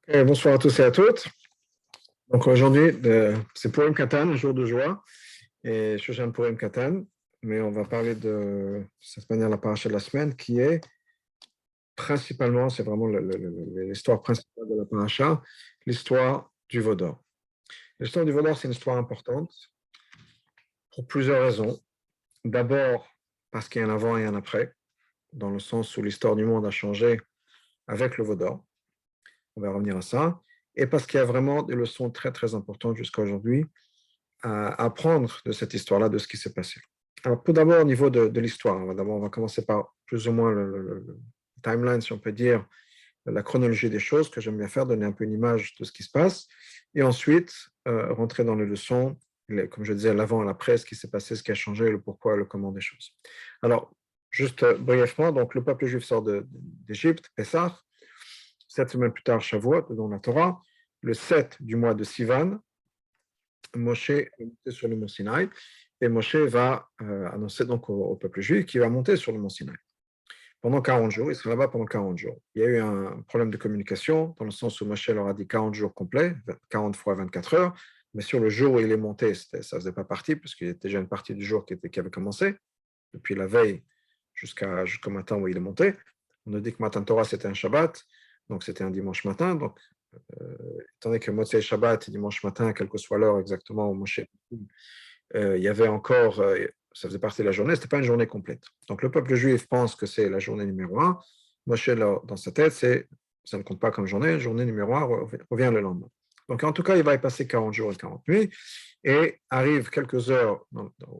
Bonsoir à tous et à toutes. Donc aujourd'hui, c'est Purim Katan, un jour de joie, et Shoshan Purim Katan, mais on va parler de cette manière la paracha de la semaine qui est principalement, c'est vraiment l'histoire principale de la paracha, l'histoire du Vaudor. L'histoire du Vaudor, c'est une histoire importante pour plusieurs raisons. D'abord, parce qu'il y a un avant et un après, dans le sens où l'histoire du monde a changé avec le Vaudor. On va revenir à ça. Et parce qu'il y a vraiment des leçons très, très importantes jusqu'à aujourd'hui à apprendre de cette histoire-là, de ce qui s'est passé. Alors, tout d'abord, au niveau de l'histoire, on va commencer par plus ou moins le timeline, si on peut dire, la chronologie des choses, que j'aime bien faire, donner un peu une image de ce qui se passe, et ensuite rentrer dans les leçons, comme je disais, l'avant et l'après, ce qui s'est passé, ce qui a changé, le pourquoi, le comment des choses. Alors, juste brièvement, donc le peuple juif sort d'Égypte, Pessah, 7 semaines plus tard, Shavuot, dans la Torah, le 7 du mois de Sivan, Moshe est monté sur le mont Sinaï, et Moshe va annoncer donc au peuple juif qu'il va monter sur le mont Sinaï. Pendant 40 jours, il sera là-bas pendant 40 jours. Il y a eu un problème de communication, dans le sens où Moshe leur a dit 40 jours complets, 40 fois 24 heures, mais sur le jour où il est monté, ça ne faisait pas partie, puisqu'il y avait déjà une partie du jour qui avait commencé, depuis la veille jusqu'au matin où il est monté. On a dit que Matan Torah, c'était un Shabbat, donc c'était un dimanche matin, donc étant donné que Motzei Shabbat, dimanche matin, quelle que soit l'heure exactement où Moshe, il y avait encore, ça faisait partie de la journée, ce n'était pas une journée complète. Donc le peuple juif pense que c'est la journée numéro 1. Moshe, dans sa tête, ça ne compte pas comme journée, journée numéro 1 revient le lendemain. Donc en tout cas, il va y passer 40 jours et 40 nuits, et arrive quelques heures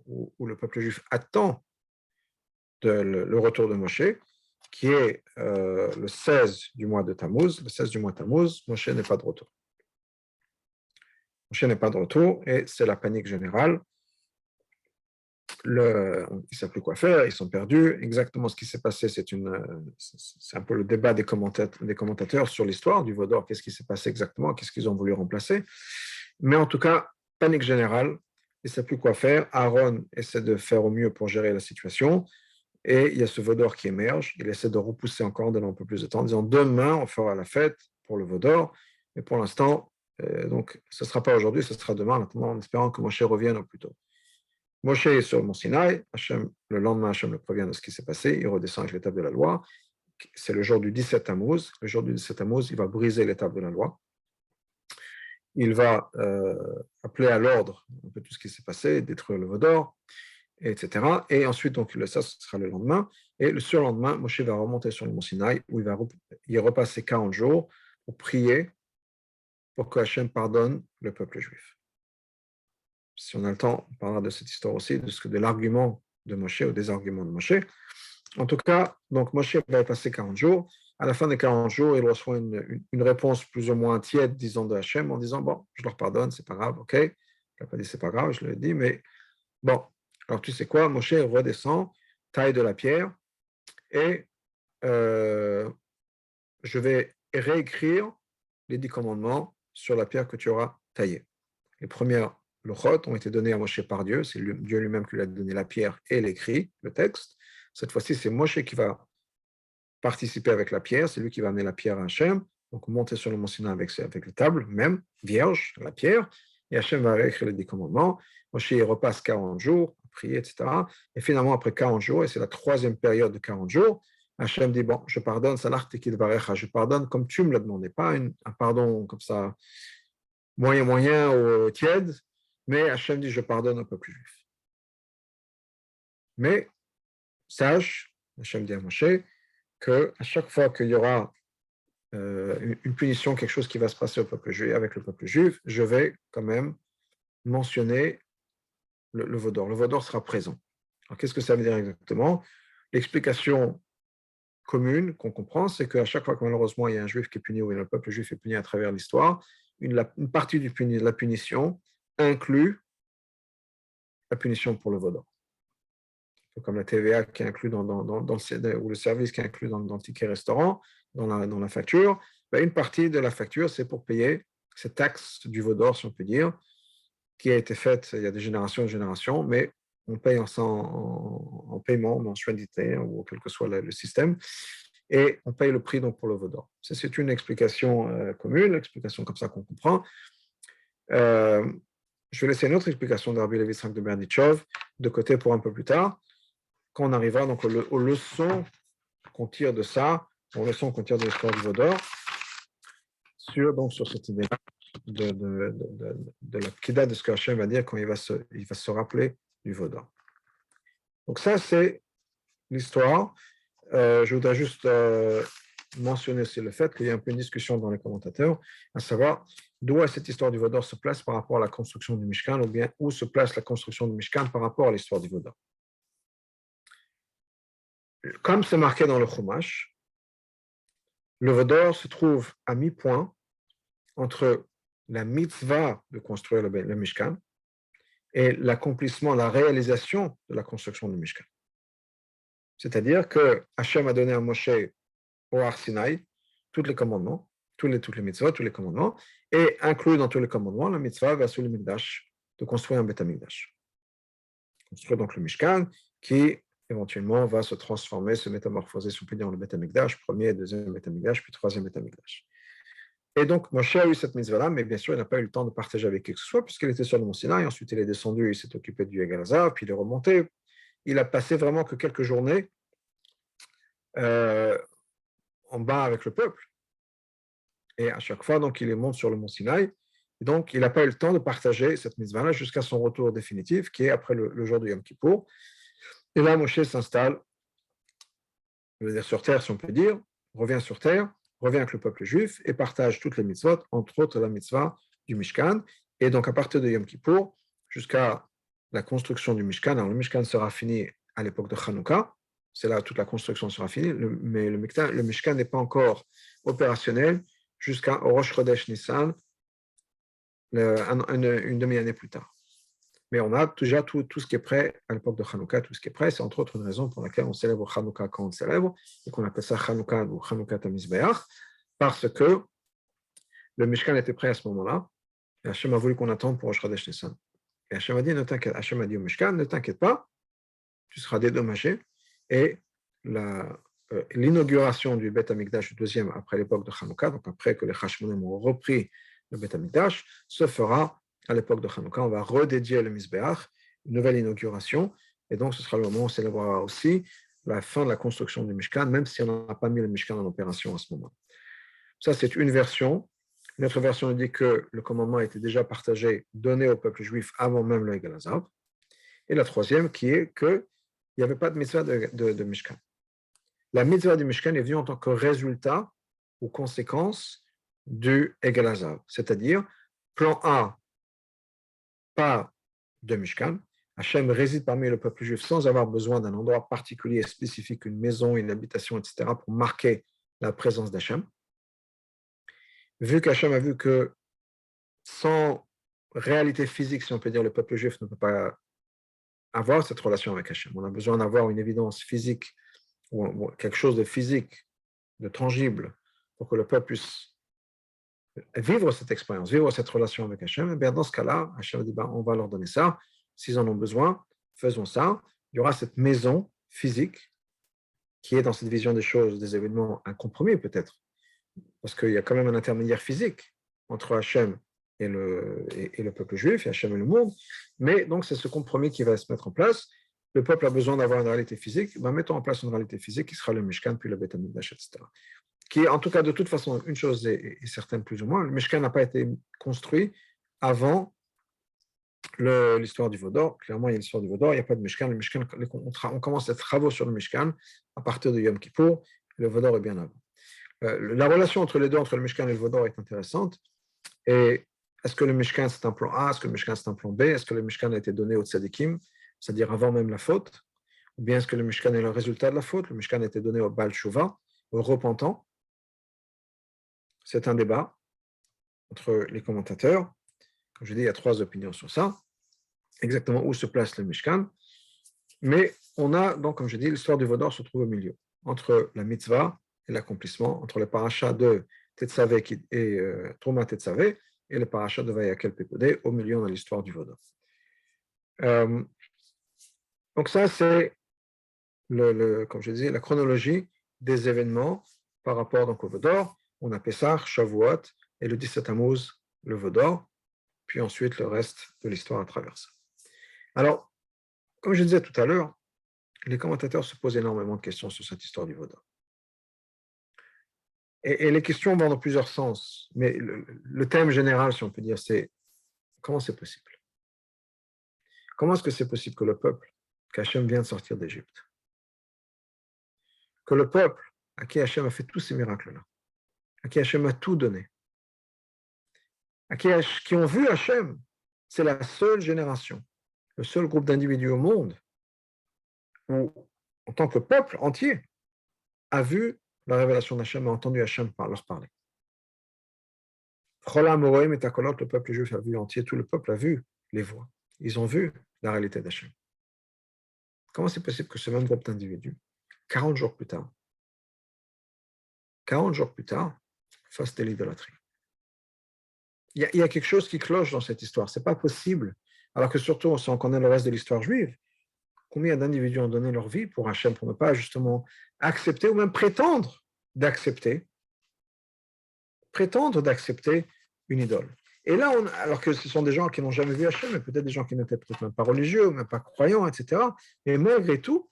où le peuple juif attend le retour de Moshe, qui est le 16 du mois de Tammuz. Le 16 du mois de Tammuz, Moshe n'est pas de retour. Moshe n'est pas de retour, et c'est la panique générale. Ils ne savent plus quoi faire, ils sont perdus. Exactement ce qui s'est passé, c'est un peu le débat des commentateurs sur l'histoire du Vaudor. Qu'est-ce qui s'est passé exactement? Qu'est-ce qu'ils ont voulu remplacer? Mais en tout cas, panique générale, ils ne savent plus quoi faire. Aaron essaie de faire au mieux pour gérer la situation. Et il y a ce Vaudor qui émerge. Il essaie de repousser encore, donner un peu plus de temps, en disant demain, on fera la fête pour le Vaudor. Mais pour l'instant, donc, ce ne sera pas aujourd'hui, ce sera demain, en espérant que Moshe revienne au plus tôt. Moshe est sur le mont Sinaï. Le lendemain, Hachem le prévient de ce qui s'est passé. Il redescend avec l'étape de la loi. C'est le jour du 17 Tammuz. Le jour du 17 Tammuz, il va briser l'étape de la loi. Il va appeler à l'ordre un peu tout ce qui s'est passé, détruire le Vaudor, etc. Et ensuite, donc, ça, ce sera le lendemain. Et le surlendemain, Moshe va remonter sur le mont Sinaï, où il va y repasser 40 jours pour prier pour que Hachem pardonne le peuple juif. Si on a le temps, on parlera de cette histoire aussi, de l'argument de Moshe ou des arguments de Moshe. En tout cas, donc Moshe va y passer 40 jours. À la fin des 40 jours, il reçoit une réponse plus ou moins tiède, disons, de Hachem, en disant, bon, je leur pardonne, c'est pas grave, ok. Il n'a pas dit c'est pas grave, je l'ai dit, mais bon. Alors tu sais quoi, Moshe redescend, taille de la pierre, et je vais réécrire les 10 commandements sur la pierre que tu auras taillée. Les premières lochot ont été données à Moshe par Dieu, c'est Dieu lui-même qui lui a donné la pierre et l'écrit, le texte. Cette fois-ci, c'est Moshe qui va participer avec la pierre, c'est lui qui va amener la pierre à Hachem, donc monter sur le mont Sinaï avec les tables, même vierge, la pierre, et Hachem va réécrire les 10 commandements. Moshe repasse 40 jours, prier, etc. Et finalement, après 40 jours, et c'est la troisième période de 40 jours, Hachem dit, bon, je pardonne, je pardonne comme tu me l'as demandé, pas un pardon comme ça, moyen ou tiède, mais Hachem dit, je pardonne au peuple juif. Mais sache, Hachem dit à Moshe, qu'à chaque fois qu'il y aura une punition, quelque chose qui va se passer au peuple juif, avec le peuple juif, je vais quand même mentionner le Vaudor. Le Vaudor sera présent. Alors, qu'est-ce que ça veut dire exactement? L'explication commune qu'on comprend, c'est qu'à chaque fois que malheureusement il y a un juif qui est puni ou le peuple juif est puni à travers l'histoire, une partie de la punition inclut la punition pour le Vaudor. Comme la TVA qui est inclus dans ou le service qui est inclus dans le ticket restaurant, dans la facture, ben une partie de la facture, c'est pour payer cette taxe du Vaudor, si on peut dire, qui a été faite il y a des générations et des générations, mais on paye en paiement, en mensualité, ou quel que soit le système, et on paye le prix donc, pour le veau d'or. Ça, c'est une explication commune, l'explication comme ça qu'on comprend. Je vais laisser une autre explication de Rabbi Levi Yitzhak de Berdichov de côté pour un peu plus tard, quand on arrivera donc aux leçons qu'on tire de ça, aux leçons qu'on tire de l'histoire du veau d'or, sur cette idée de la pkida, de ce que Hachem va dire quand il va se rappeler du veau d'or. Donc ça, c'est l'histoire. Je voudrais juste mentionner aussi le fait qu'il y a un peu une discussion dans les commentateurs, à savoir d'où cette histoire du veau d'or se place par rapport à la construction du Mishkan, ou bien où se place la construction du Mishkan par rapport à l'histoire du veau d'or. Comme c'est marqué dans le Chumash, le veau d'or se trouve à mi-point entre la mitzvah de construire le Mishkan et l'accomplissement, la réalisation de la construction du Mishkan. C'est-à-dire que Hachem a donné à Moshe au Har Sinaï tous les commandements, toutes les mitzvahs, tous les commandements, et inclus dans tous les commandements, la mitzvah versus le Mikdash, de construire un Beth Amikdash. Construire donc le Mishkan, qui éventuellement va se transformer, se métamorphoser, si on peut dire, en le Beth Amikdash, premier, deuxième Beth Amikdash, puis troisième Beth Amikdash. Et donc, Moshe a eu cette mitzvah-là, mais bien sûr, il n'a pas eu le temps de partager avec qui que ce soit, puisqu'il était sur le mont Sinaï, ensuite il est descendu, il s'est occupé du Egel Hazav, puis il est remonté. Il a passé vraiment que quelques journées en bas avec le peuple. Et à chaque fois, donc, il monte sur le mont Sinaï. Et donc, il n'a pas eu le temps de partager cette mitzvah-là jusqu'à son retour définitif, qui est après le jour du Yom Kippour. Et là, Moshe s'installe, je veux dire sur terre, si on peut dire, revient sur terre, revient avec le peuple juif et partage toutes les mitzvot, entre autres la mitzvah du Mishkan. Et donc, à partir de Yom Kippour, jusqu'à la construction du Mishkan, alors le Mishkan sera fini à l'époque de Hanouka, c'est là où toute la construction sera finie, mais le Mishkan n'est pas encore opérationnel jusqu'à Rosh Chodesh Nissan, une demi-année plus tard. Mais on a déjà tout ce qui est prêt à l'époque de Hanouka, tout ce qui est prêt. C'est entre autres une raison pour laquelle on célèbre Hanouka quand on célèbre, et qu'on appelle ça Hanouka ou Hanouka Tamizbeach, parce que le Mishkan était prêt à ce moment-là, et Hachem a voulu qu'on attende pour Rosh Chodesh Nissan. Et Hachem a dit, ne t'inquiète, Hachem a dit au Mishkan, ne t'inquiète pas, tu seras dédommagé, et l'inauguration du Beth Amikdash, deuxième après l'époque de Hanouka, donc après que les Hashmonim ont repris le Beth Amikdash, se fera à l'époque de Hanouka. On va redédier le Mizbeach, une nouvelle inauguration, et donc ce sera le moment où on célébrera aussi la fin de la construction du Mishkan, même si on n'a pas mis le Mishkan en opération à ce moment. Ça, c'est une version. Une autre version dit que le commandement était déjà partagé, donné au peuple juif avant même le Egel Hazav. Et la troisième, qui est qu'il n'y avait pas de mitzvah de Mishkan. La mitzvah du Mishkan est venue en tant que résultat ou conséquence du Egel Hazav, c'est-à-dire plan A, pas de Mishkan. Hachem réside parmi le peuple juif sans avoir besoin d'un endroit particulier, spécifique, une maison, une habitation, etc., pour marquer la présence d'Hachem. Vu qu'Hachem a vu que sans réalité physique, si on peut dire, le peuple juif ne peut pas avoir cette relation avec Hachem. On a besoin d'avoir une évidence physique ou quelque chose de physique, de tangible, pour que le peuple puisse vivre cette expérience, vivre cette relation avec Hachem. Et bien dans ce cas-là, Hachem dit, on va leur donner ça. S'ils en ont besoin, faisons ça. Il y aura cette maison physique qui est dans cette vision des choses, des événements, un compromis peut-être, parce qu'il y a quand même un intermédiaire physique entre Hachem et le peuple juif, et Hachem et le monde, mais donc c'est ce compromis qui va se mettre en place. Le peuple a besoin d'avoir une réalité physique, mettons en place une réalité physique qui sera le Mishkan, puis le Beth Amikdash, etc. Qui, en tout cas, de toute façon, une chose est certaine plus ou moins, le Mishkan n'a pas été construit avant l'histoire du veau d'or. Clairement, il y a l'histoire du veau d'or, il n'y a pas de Mishkan. Le Mishkan, on commence les travaux sur le Mishkan à partir de Yom Kippour, le veau d'or est bien avant. La relation entre les deux, entre le Mishkan et le veau d'or, est intéressante. Et est-ce que le Mishkan c'est un plan A, est-ce que le Mishkan c'est un plan B, est-ce que le Mishkan a été donné au Tzadikim, c'est-à-dire avant même la faute, ou bien est-ce que le Mishkan est le résultat de la faute, le Mishkan a été donné au Baal Shuvah, au repentant. C'est un débat entre les commentateurs. Comme je dis, il y a trois opinions sur ça, exactement où se place le Mishkan. Mais on a, donc, comme je dis, l'histoire du veau d'or se trouve au milieu, entre la mitzvah et l'accomplissement, entre le parachat de Tetzavé et Trouma Tetzavé et le parachat de Vayakel Pekodé, au milieu dans l'histoire du veau d'or. Donc ça, c'est, comme je disais, la chronologie des événements par rapport donc, au Vaudor. On a Pessah, Shavuot et le 17 Tammuz, le Vaudor, puis ensuite le reste de l'histoire à travers ça. Alors, comme je disais tout à l'heure, les commentateurs se posent énormément de questions sur cette histoire du Vaudor. Et les questions vont dans plusieurs sens, mais le thème général, si on peut dire, c'est comment c'est possible? Comment est-ce que c'est possible que le peuple, qu'Hachem vient de sortir d'Égypte, que le peuple à qui Hachem a fait tous ces miracles-là, à qui Hachem a tout donné, à qui ont vu Hachem, c'est la seule génération, le seul groupe d'individus au monde où, en tant que peuple entier, a vu la révélation d'Hachem, a entendu Hachem leur parler. Le peuple juif a vu entier, tout le peuple a vu les voix. Ils ont vu la réalité d'Hachem. Comment c'est possible que ce même groupe d'individus, 40 jours plus tard, fasse de l'idolâtrie? Il y a quelque chose qui cloche dans cette histoire. Ce n'est pas possible. Alors que surtout, si on connaît le reste de l'histoire juive, combien d'individus ont donné leur vie pour Hachem, pour ne pas justement accepter ou même prétendre d'accepter une idole. Et là, alors que ce sont des gens qui n'ont jamais vu Hachem, mais peut-être des gens qui n'étaient peut-être même pas religieux, même pas croyants, etc. Mais malgré tout,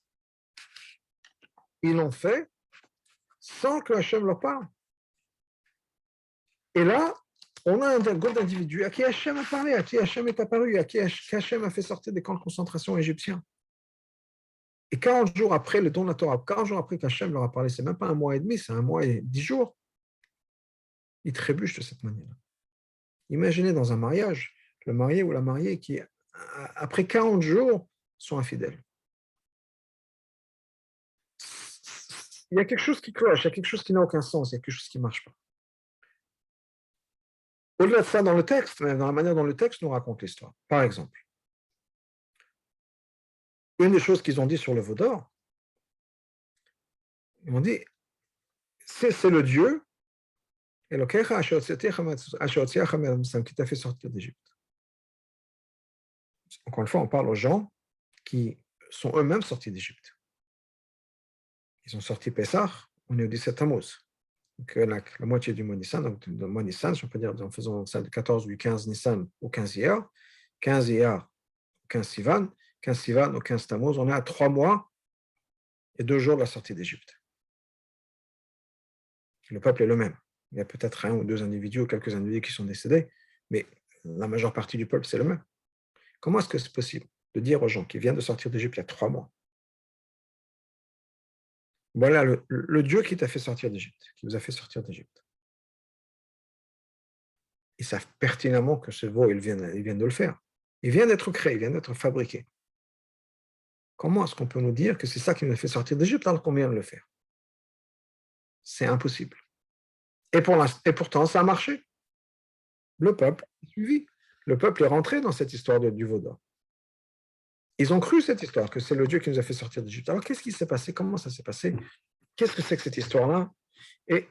ils l'ont fait sans que Hachem leur parle. Et là, on a un groupe d'individus à qui Hachem a parlé, à qui Hachem est apparu, à qui Hachem a fait sortir des camps de concentration égyptiens. Et 40 jours après le don de la Torah, 40 jours après qu'Hachem leur a parlé, c'est même pas un mois et demi, c'est un mois et 10 jours, ils trébuchent de cette manière-là. Imaginez dans un mariage, le marié ou la mariée qui, après 40 jours, sont infidèles. Il y a quelque chose qui cloche, il y a quelque chose qui n'a aucun sens, il y a quelque chose qui ne marche pas. Au-delà de ça, dans le texte, même dans la manière dont le texte nous raconte l'histoire. Par exemple, une des choses qu'ils ont dit sur le veau d'or, ils ont dit, c'est le Dieu qui t'a fait sortir d'Égypte. Encore une fois, on parle aux gens qui sont eux-mêmes sortis d'Égypte. Ils sont sortis Pessah, on est au 17 Tammuz. Donc la moitié du mois Nissan, donc le mois Nissan, si on peut dire, en faisant ça du 14 du 15 Nissan au 15 Iyar, 15 Iyar au 15 Sivan, 15 Sivan au 15 Tammuz, on est à 3 mois et 2 jours de la sortie d'Égypte. Le peuple est le même. Il y a peut-être un ou deux individus ou quelques individus qui sont décédés, mais la majeure partie du peuple, c'est le même. Comment est-ce que c'est possible de dire aux gens qui viennent de sortir d'Égypte il y a 3 mois, voilà le Dieu qui t'a fait sortir d'Égypte, qui vous a fait sortir d'Égypte. Ils savent pertinemment que ce veau, ils viennent de le faire. Il vient d'être créé, il vient d'être fabriqué. Comment est-ce qu'on peut nous dire que c'est ça qui nous a fait sortir d'Égypte alors qu'on vient de le faire? C'est impossible. Et pourtant, ça a marché. Le peuple a suivi. Le peuple est rentré dans cette histoire du veau d'or. Ils ont cru cette histoire, que c'est le Dieu qui nous a fait sortir d'Égypte. Alors, qu'est-ce qui s'est passé? Comment ça s'est passé? Qu'est-ce que c'est que cette histoire-là? Et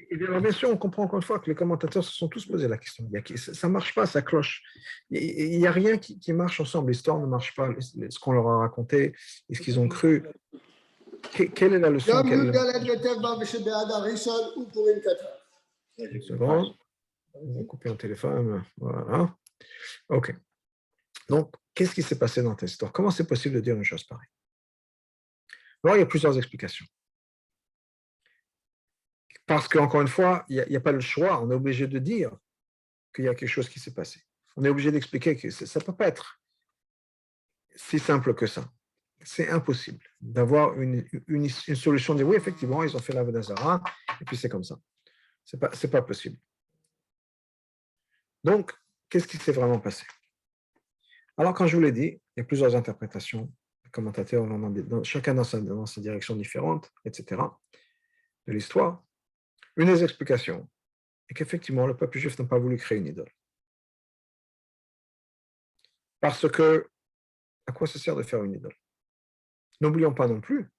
bien sûr, on comprend encore une fois que les commentateurs se sont tous posés la question. Ça ne marche pas, ça cloche. Il n'y a rien qui marche ensemble. L'histoire ne marche pas. Ce qu'on leur a raconté et ce qu'ils ont cru. Quelle est la leçon? Une seconde. On va couper un téléphone. Voilà. OK. Donc, qu'est-ce qui s'est passé dans cette histoire? Comment c'est possible de dire une chose pareille? Alors, il y a plusieurs explications. Parce qu'encore une fois, il n'y a pas le choix. On est obligé de dire qu'il y a quelque chose qui s'est passé. On est obligé d'expliquer que ça ne peut pas être si simple que ça. C'est impossible d'avoir une solution de dire oui, effectivement, ils ont fait l'Avodah Zarah, et puis c'est comme ça. Ce n'est pas possible. Donc, qu'est-ce qui s'est vraiment passé? Alors, quand je vous l'ai dit, il y a plusieurs interprétations. Les commentateurs, chacun dans sa direction différente, etc., de l'histoire. Une des explications est qu'effectivement, le peuple juif n'a pas voulu créer une idole. Parce que, à quoi ça sert de faire une idole? N'oublions pas non plus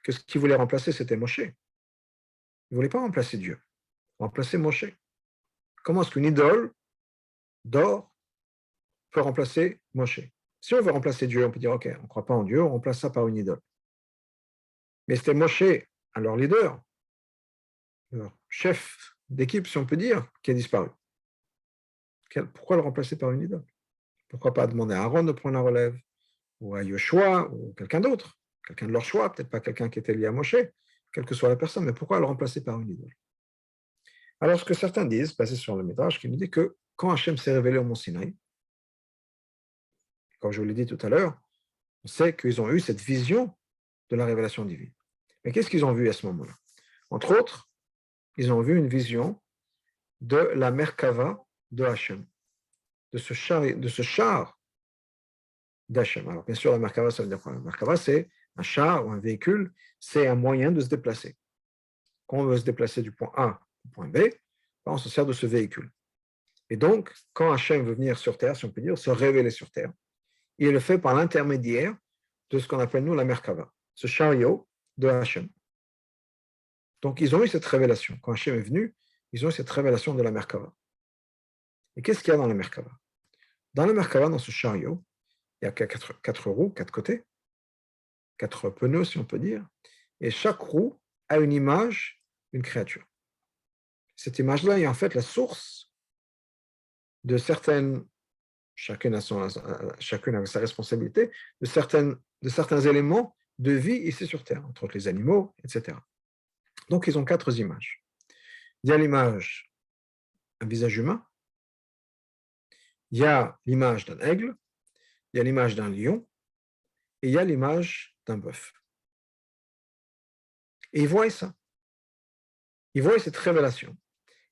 que ce qu'il voulait remplacer, c'était Moshe. Il ne voulait pas remplacer Dieu, remplacer Moshe. Comment est-ce qu'une idole d'or peut remplacer Moshe? Si on veut remplacer Dieu, on peut dire, OK, on ne croit pas en Dieu, on remplace ça par une idole. Mais c'était Moshe, alors leader, leur chef d'équipe, si on peut dire, qui a disparu. Pourquoi le remplacer par une idole? Pourquoi pas demander à Aaron de prendre la relève, ou à Yoshua, ou quelqu'un d'autre, quelqu'un de leur choix, peut-être pas quelqu'un qui était lié à Moshe, quelle que soit la personne, mais pourquoi le remplacer par une idole? Alors, ce que certains disent, basé sur le Midrash, qui nous dit que quand Hachem s'est révélé au mont Sinaï, comme je vous l'ai dit tout à l'heure, on sait qu'ils ont eu cette vision de la révélation divine. Mais qu'est-ce qu'ils ont vu à ce moment-là? Entre autres, ils ont vu une vision de la Merkava de Hachem, de ce char d'Hachem. Alors, bien sûr, la Merkava, ça veut dire quoi? La Merkava, c'est un char ou un véhicule, c'est un moyen de se déplacer. Quand on veut se déplacer du point A au point B, on se sert de ce véhicule. Et donc, quand Hachem veut venir sur Terre, si on peut dire, se révéler sur Terre, il le fait par l'intermédiaire de ce qu'on appelle, nous, la Merkava, ce chariot de Hachem. Donc, ils ont eu cette révélation. Quand Hachem est venu, ils ont eu cette révélation de la Merkava. Et qu'est-ce qu'il y a dans la Merkava? Dans la Merkava, dans ce chariot, il y a quatre roues, quatre côtés, quatre pneus, si on peut dire, et chaque roue a une image d'une créature. Cette image-là est en fait la source de certaines, chacune a sa responsabilité, de certains éléments de vie ici sur Terre, entre autres les animaux, etc. Donc, ils ont quatre images. Il y a l'image d'un visage humain, il y a l'image d'un aigle, il y a l'image d'un lion, et il y a l'image d'un bœuf. Et ils voient ça. Ils voient cette révélation.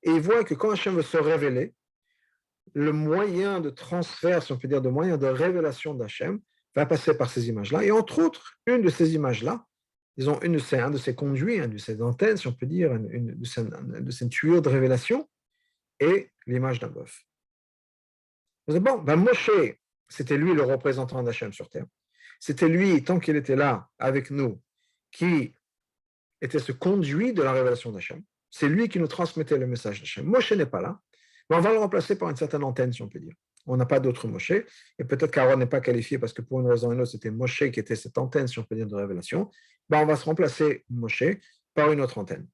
Et ils voient que quand Hachem veut se révéler, le moyen de transfert, si on peut dire, de moyen de révélation d'Hachem va passer par ces images-là. Et entre autres, une de ces images-là, ils ont un de ces conduits, une de ces antennes, si on peut dire, une de ces tuyaux de révélation, et l'image d'un bœuf. Bon, ben Moshe, c'était lui le représentant d'Hachem sur terre. C'était lui, tant qu'il était là avec nous, qui était ce conduit de la révélation d'Hachem. C'est lui qui nous transmettait le message d'Hachem. Moshe n'est pas là, mais on va le remplacer par une certaine antenne, si on peut dire. On n'a pas d'autre Moshe, et peut-être qu'Aaron n'est pas qualifié parce que pour une raison ou une autre, c'était Moshe qui était cette antenne, si on peut dire, de révélation. Ben, on va se remplacer Moshe par une autre antenne.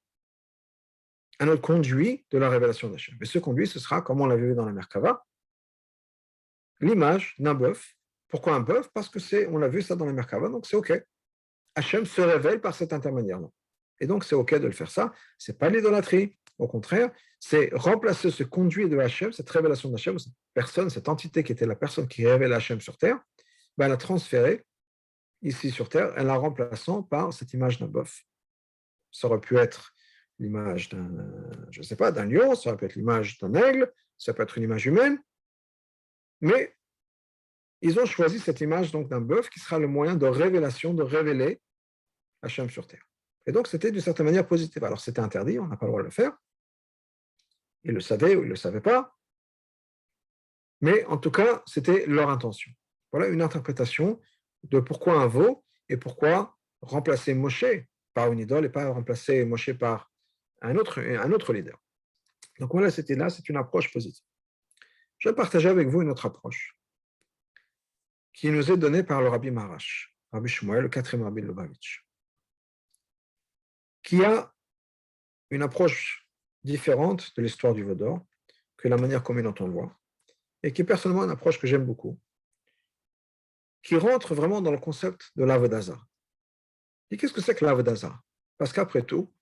Un autre conduit de la révélation d'Hachem. Et ce conduit, ce sera, comme on l'avait vu dans la Merkava, l'image d'un bœuf. Pourquoi un bœuf? Parce que on l'a vu ça dans la Merkava, donc c'est OK. Hachem se révèle par cet intermédiaire-là. Et donc, c'est OK de le faire ça. Ce n'est pas l'idolâtrie. Au contraire, c'est remplacer ce conduit de Hachem, cette révélation d'Hachem, cette personne, cette entité qui était la personne qui révèle Hachem sur Terre, ben, la transférer ici sur Terre en la remplaçant par cette image d'un bœuf. Ça aurait pu être l'image d'un, je ne sais pas, d'un lion, ça aurait pu être l'image d'un aigle, ça peut être une image humaine, mais ils ont choisi cette image donc d'un bœuf qui sera le moyen de révélation, de révéler Hachem sur Terre. Et donc, c'était d'une certaine manière positif. Alors, c'était interdit, on n'a pas le droit de le faire. Ils le savaient ou ils ne le savaient pas. Mais en tout cas, c'était leur intention. Voilà une interprétation de pourquoi un veau et pourquoi remplacer Moshe par une idole et pas remplacer Moshe par un autre leader. Donc voilà, c'était là, c'est une approche positive. Je vais partager avec vous une autre approche qui nous est donnée par le Rabbi Maharash, Rabbi Shmuel, le 4e Rabbi de Lubavitch, qui a une approche différente de l'histoire du Vaudor que la manière commune dont on le voit, et qui est personnellement une approche que j'aime beaucoup, qui rentre vraiment dans le concept de l'Avodazara. Et qu'est-ce que c'est que l'Avodazara? Parce qu'après tout,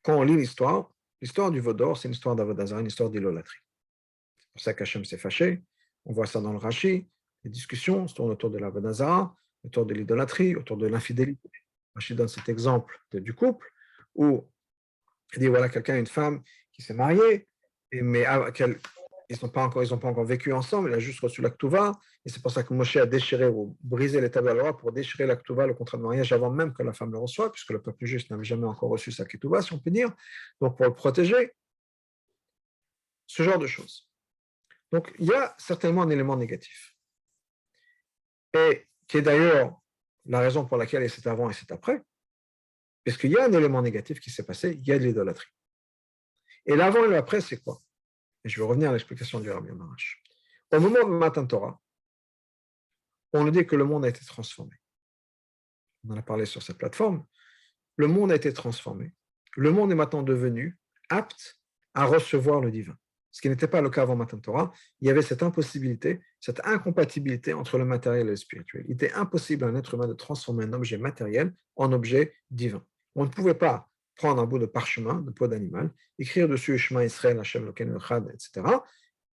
quand on lit l'histoire du Vaudor, c'est une histoire d'Avodazara, une histoire d'idolâtrie. C'est pour ça qu'Hachem s'est fâché, on voit ça dans le Rashi, les discussions se tournent autour de l'Avodazara, autour de l'idolâtrie, autour de l'infidélité. Rashi donne cet exemple du couple, où il dit, voilà, quelqu'un, une femme qui s'est mariée, mais ils n'ont pas encore vécu ensemble, il a juste reçu la Ketouva, et c'est pour ça que Moshe a déchiré ou brisé les tables de la loi pour déchirer la Ketouva, le contrat de mariage, avant même que la femme le reçoive, puisque le peuple juif n'avait jamais encore reçu sa Ketouva, si on peut dire, donc pour le protéger, ce genre de choses. Donc, il y a certainement un élément négatif, et qui est d'ailleurs la raison pour laquelle c'est avant et c'est après, parce qu'il y a un élément négatif qui s'est passé, il y a de l'idolâtrie. Et l'avant et l'après, c'est quoi? Et je vais revenir à l'explication du Rabbi Maharash. Au moment de Matan Torah, on nous dit que le monde a été transformé. On en a parlé sur cette plateforme. Le monde a été transformé. Le monde est maintenant devenu apte à recevoir le divin. Ce qui n'était pas le cas avant Matan Torah. Il y avait cette impossibilité, cette incompatibilité entre le matériel et le spirituel. Il était impossible à un être humain de transformer un objet matériel en objet divin. On ne pouvait pas prendre un bout de parchemin, de peau d'animal, écrire dessus Shema Israël, Hashem Elokeinu Echad, etc.,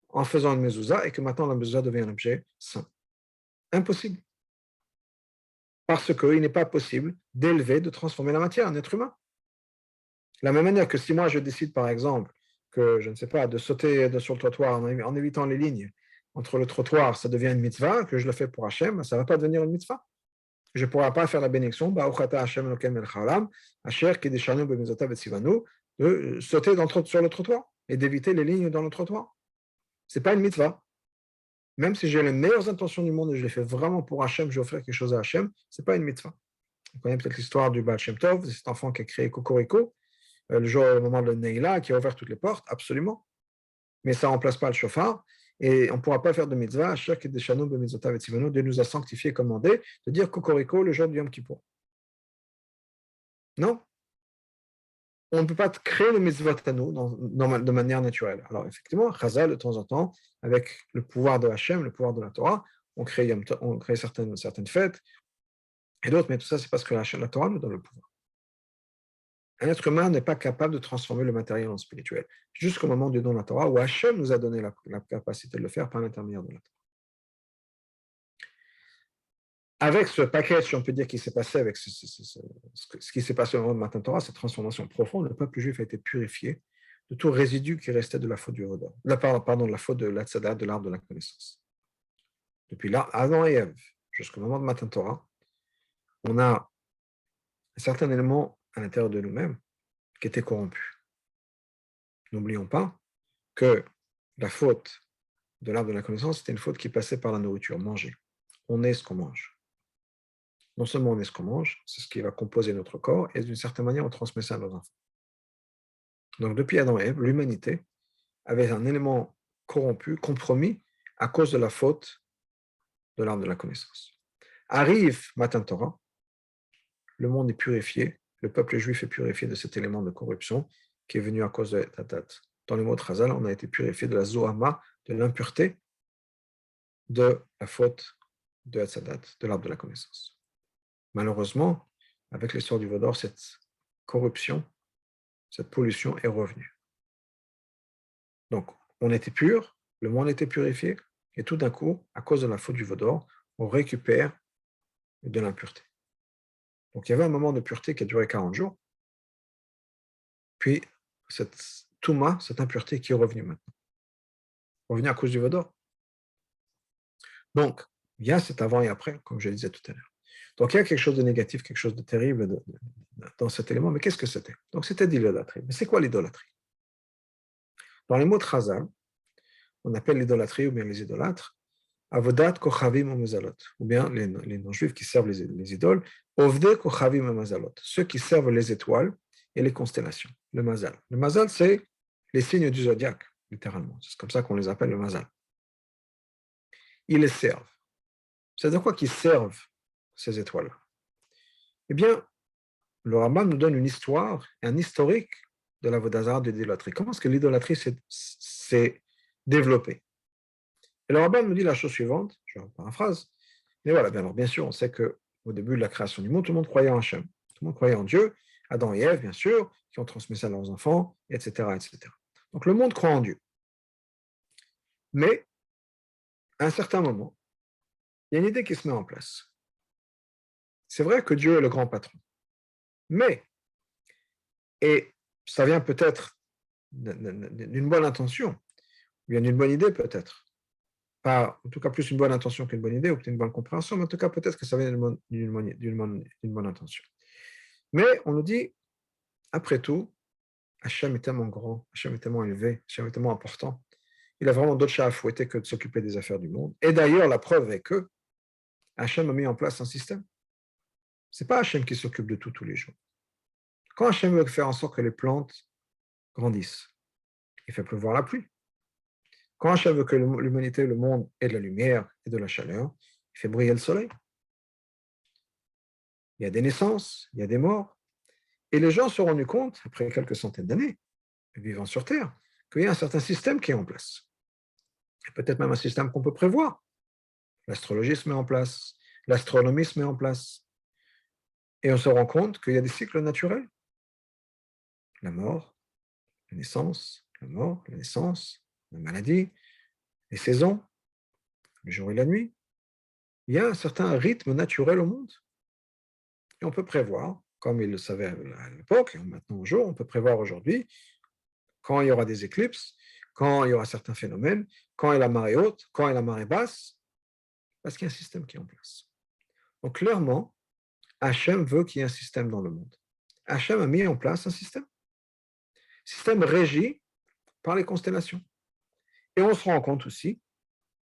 en faisant une mezouza, et que maintenant la mezouza devient un objet saint. Impossible. Parce qu'il n'est pas possible d'élever, de transformer la matière en être humain. De la même manière que si moi je décide, par exemple, que, je ne sais pas, de sauter sur le trottoir en évitant les lignes entre le trottoir, ça devient une mitzvah, que je le fais pour Hachem, ça ne va pas devenir une mitzvah. Je ne pourrai pas faire la bénédiction, de sauter sur le trottoir et d'éviter les lignes dans le trottoir. Ce n'est pas une mitzvah. Même si j'ai les meilleures intentions du monde et je les fais vraiment pour Hachem, je vais offrir quelque chose à Hachem, ce n'est pas une mitzvah. On connaît peut-être l'histoire du Baal Shem Tov, cet enfant qui a créé Cocorico, le moment de Neila, qui a ouvert toutes les portes, absolument. Mais ça ne remplace pas le shofar. Et on ne pourra pas faire de mitzvah, Dieu nous a sanctifié, commandé, de dire Cocorico le jour du Yom Kippour. Non. On ne peut pas créer le mitzvah à nous de manière naturelle. Alors, effectivement, Chazal, de temps en temps, avec le pouvoir de Hachem, le pouvoir de la Torah, on crée certaines fêtes et d'autres, mais tout ça, c'est parce que la Torah nous donne le pouvoir. Un être humain n'est pas capable de transformer le matériel en spirituel, jusqu'au moment du don de la Torah, où Hachem nous a donné la capacité de le faire par l'intermédiaire de la Torah. Avec ce paquet, si on peut dire, qui s'est passé, avec ce qui s'est passé au moment de Matan Torah, cette transformation profonde, le peuple juif a été purifié de tout résidu qui restait de la faute du Rodor, de la faute de l'Atzadat, de l'arbre de la connaissance. Depuis là, Adam et Ève, jusqu'au moment de Matan Torah, on a un certain élément à l'intérieur de nous-mêmes qui était corrompu. N'oublions pas que la faute de l'arbre de la connaissance, c'était une faute qui passait par la nourriture, manger. On est ce qu'on mange. Non seulement on est ce qu'on mange, c'est ce qui va composer notre corps, et d'une certaine manière, on transmet ça à nos enfants. Donc, depuis Adam et Ève, l'humanité avait un élément corrompu, compromis, à cause de la faute de l'arbre de la connaissance. Arrive Matan Torah, le monde est purifié, le peuple juif est purifié de cet élément de corruption qui est venu à cause de Tatat. Dans le mot Chazal, on a été purifié de la Zohama, de l'impureté, de la faute de Hatzadat, de l'arbre de la connaissance. Malheureusement, avec l'histoire du Vaudor, cette corruption, cette pollution est revenue. Donc, on était pur, le monde était purifié, et tout d'un coup, à cause de la faute du Vaudor, on récupère de l'impureté. Donc, il y avait un moment de pureté qui a duré 40 jours, puis cette touma, cette impureté qui est revenue maintenant. Revenue à cause du Vaudor. Donc, il y a cet avant et après, comme je le disais tout à l'heure. Donc, il y a quelque chose de négatif, quelque chose de terrible dans cet élément. Mais qu'est-ce que c'était? Donc, c'était de l'idolâtrie. Mais c'est quoi l'idolâtrie? Dans les mots de Chazal, on appelle l'idolâtrie ou bien les idolâtres Avodat Kochavim Mezalot, ou bien les non-juifs qui servent les idoles, Ovde Kochavim Mezalot, ceux qui servent les étoiles et les constellations, le Mazal. Le Mazal, c'est les signes du zodiaque, littéralement. C'est comme ça qu'on les appelle le Mazal. Ils les servent. C'est de quoi qu'ils servent ces étoiles-là? Eh bien, le Rambam nous donne une histoire, un historique de la Vodazara de l'idolâtrie. Comment est-ce que l'idolâtrie s'est développée? Et le Rambam nous dit la chose suivante, je paraphrase, mais voilà, bien sûr, on sait qu'au début de la création du monde, tout le monde croyait en Hachem, tout le monde croyait en Dieu, Adam et Ève, bien sûr, qui ont transmis ça à leurs enfants, etc., etc. Donc le monde croit en Dieu. Mais, à un certain moment, il y a une idée qui se met en place. C'est vrai que Dieu est le grand patron. Mais, et ça vient peut-être d'une bonne intention, ou bien d'une bonne idée peut-être, pas, en tout cas plus une bonne intention qu'une bonne idée, ou peut-être une bonne compréhension, mais en tout cas peut-être que ça vient d'une bonne intention. Mais on nous dit, après tout, Hachem est tellement grand, Hachem est tellement élevé, Hachem est tellement important, il a vraiment d'autres chats à fouetter que de s'occuper des affaires du monde. Et d'ailleurs, la preuve est que Hachem a mis en place un système. Ce n'est pas Hachem qui s'occupe de tout tous les jours. Quand Hachem veut faire en sorte que les plantes grandissent, il fait pleuvoir la pluie. Quand Hachem veut que l'humanité, le monde ait de la lumière et de la chaleur, il fait briller le soleil. Il y a des naissances, il y a des morts. Et les gens se sont rendus compte, après quelques centaines d'années, vivant sur Terre, qu'il y a un certain système qui est en place. Et peut-être même un système qu'on peut prévoir. L'astrologie se met en place, l'astronomie se met en place. Et on se rend compte qu'il y a des cycles naturels. La mort, la naissance, la mort, la naissance, la maladie, les saisons, le jour et la nuit. Il y a un certain rythme naturel au monde. Et on peut prévoir, comme ils le savaient à l'époque, et maintenant au jour, on peut prévoir aujourd'hui quand il y aura des éclipses, quand il y aura certains phénomènes, quand est la marée haute, quand est la marée basse, parce qu'il y a un système qui est en place. Donc clairement, Hachem veut qu'il y ait un système dans le monde. Hachem a mis en place un système régi par les constellations. Et on se rend compte aussi,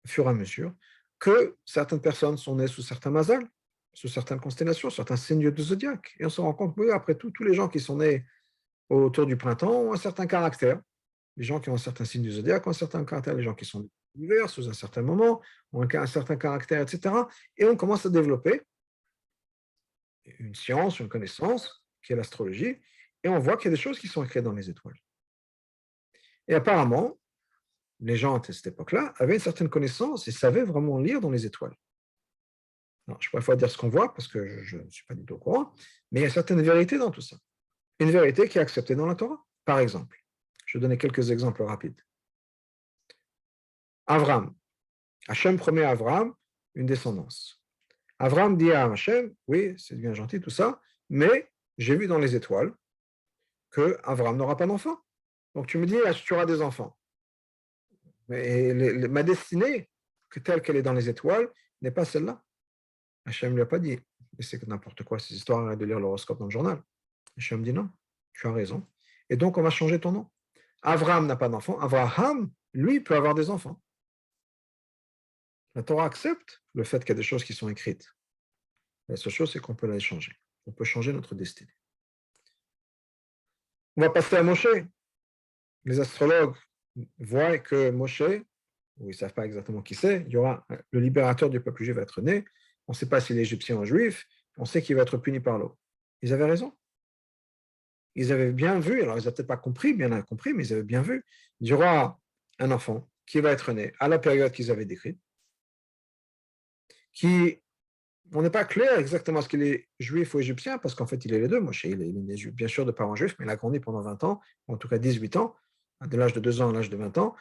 au fur et à mesure, que certaines personnes sont nées sous certains mazals, sous certaines constellations, certains signes de zodiaque. Et on se rend compte que, après tout, tous les gens qui sont nés autour du printemps ont un certain caractère. Les gens qui ont un certain signe du zodiaque ont un certain caractère. Les gens qui sont nés dans l'hiver, sous un certain moment, ont un certain caractère, etc. Et on commence à développer une science, une connaissance, qui est l'astrologie, et on voit qu'il y a des choses qui sont écrites dans les étoiles. Et apparemment, les gens à cette époque-là avaient une certaine connaissance et savaient vraiment lire dans les étoiles. Alors, je préfère dire ce qu'on voit parce que je ne suis pas du tout au courant, mais il y a certaines vérités dans tout ça. Une vérité qui est acceptée dans la Torah. Par exemple, je vais donner quelques exemples rapides. Avram. Hachem promet à Avram une descendance. Avram dit à Hachem, oui, c'est bien gentil tout ça, mais j'ai vu dans les étoiles que Avram n'aura pas d'enfant. Donc tu me dis, tu auras des enfants. Mais ma destinée, telle qu'elle est dans les étoiles, n'est pas celle-là. Hachem ne lui a pas dit, mais c'est n'importe quoi ces histoires de lire l'horoscope dans le journal. Hachem dit non, tu as raison. Et donc on va changer ton nom. Avram n'a pas d'enfant, Avraham, lui, peut avoir des enfants. La Torah accepte le fait qu'il y a des choses qui sont écrites. La seule chose, c'est qu'on peut les changer. On peut changer notre destinée. On va passer à Moshe. Les astrologues voient que Moshe, ou ils ne savent pas exactement qui c'est, il y aura le libérateur du peuple juif va être né. On ne sait pas s'il est égyptien ou juif. On sait qu'il va être puni par l'eau. Ils avaient raison. Ils avaient bien vu, alors ils n'avaient peut-être pas compris, bien compris, mais ils avaient bien vu. Il y aura un enfant qui va être né à la période qu'ils avaient décrite, qui, on n'est pas clair exactement ce qu'il est juif ou égyptien, parce qu'en fait, il est les deux. Moshe, il est né bien sûr de parents juifs, mais il a grandi pendant 20 ans, ou en tout cas 18 ans, de l'âge de 2 ans à l'âge de 20 ans,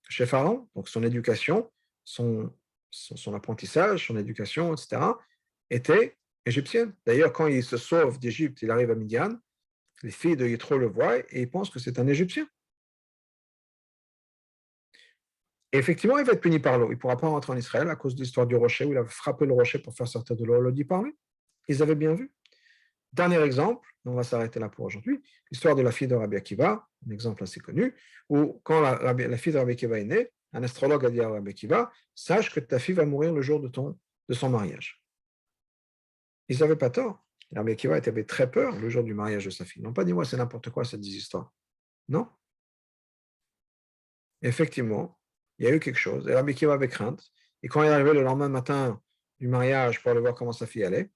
chez Pharaon. Donc son éducation, son apprentissage, son éducation, etc., était égyptienne. D'ailleurs, quand il se sauve d'Égypte, il arrive à Midian, les filles de Yitro le voient et ils pensent que c'est un Égyptien. Et effectivement, il va être puni par l'eau. Il ne pourra pas rentrer en Israël à cause de l'histoire du rocher où il a frappé le rocher pour faire sortir de l'eau. On l'a dit parler. Ils avaient bien vu. Dernier exemple, on va s'arrêter là pour aujourd'hui, l'histoire de la fille de Rabbi Akiva, un exemple assez connu, où quand la fille de Rabbi Akiva est née, un astrologue a dit à Rabbi Akiva, sache que ta fille va mourir le jour de son mariage. Ils n'avaient pas tort. Rabbi Akiva avait très peur le jour du mariage de sa fille. Ils n'ont pas dit, moi, c'est n'importe quoi cette histoire. Non. Effectivement, il y a eu quelque chose. Et Rabbi Akiva avait crainte. Et quand il est arrivé le lendemain matin du mariage pour aller voir comment sa fille allait,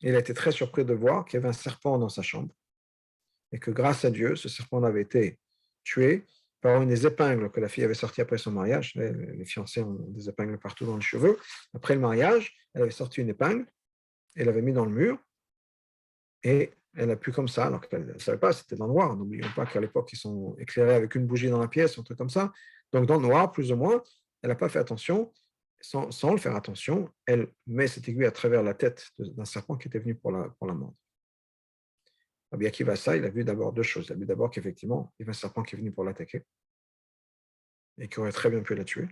il a été très surpris de voir qu'il y avait un serpent dans sa chambre. Et que grâce à Dieu, ce serpent avait été tué par une des épingles que la fille avait sorties après son mariage. Les fiancés ont des épingles partout dans les cheveux. Après le mariage, elle avait sorti une épingle, elle l'avait mis dans le mur, et elle a pu comme ça, alors qu'elle ne savait pas, c'était dans le noir. N'oublions pas qu'à l'époque, ils sont éclairés avec une bougie dans la pièce, un truc comme ça. Donc dans le noir, plus ou moins, elle n'a pas fait attention. Sans le faire attention, elle met cette aiguille à travers la tête d'un serpent qui était venu pour la mordre. Rabbi Akiva, ça, il a vu d'abord deux choses. Il a vu d'abord qu'effectivement, il y avait un serpent qui est venu pour l'attaquer et qui aurait très bien pu la tuer.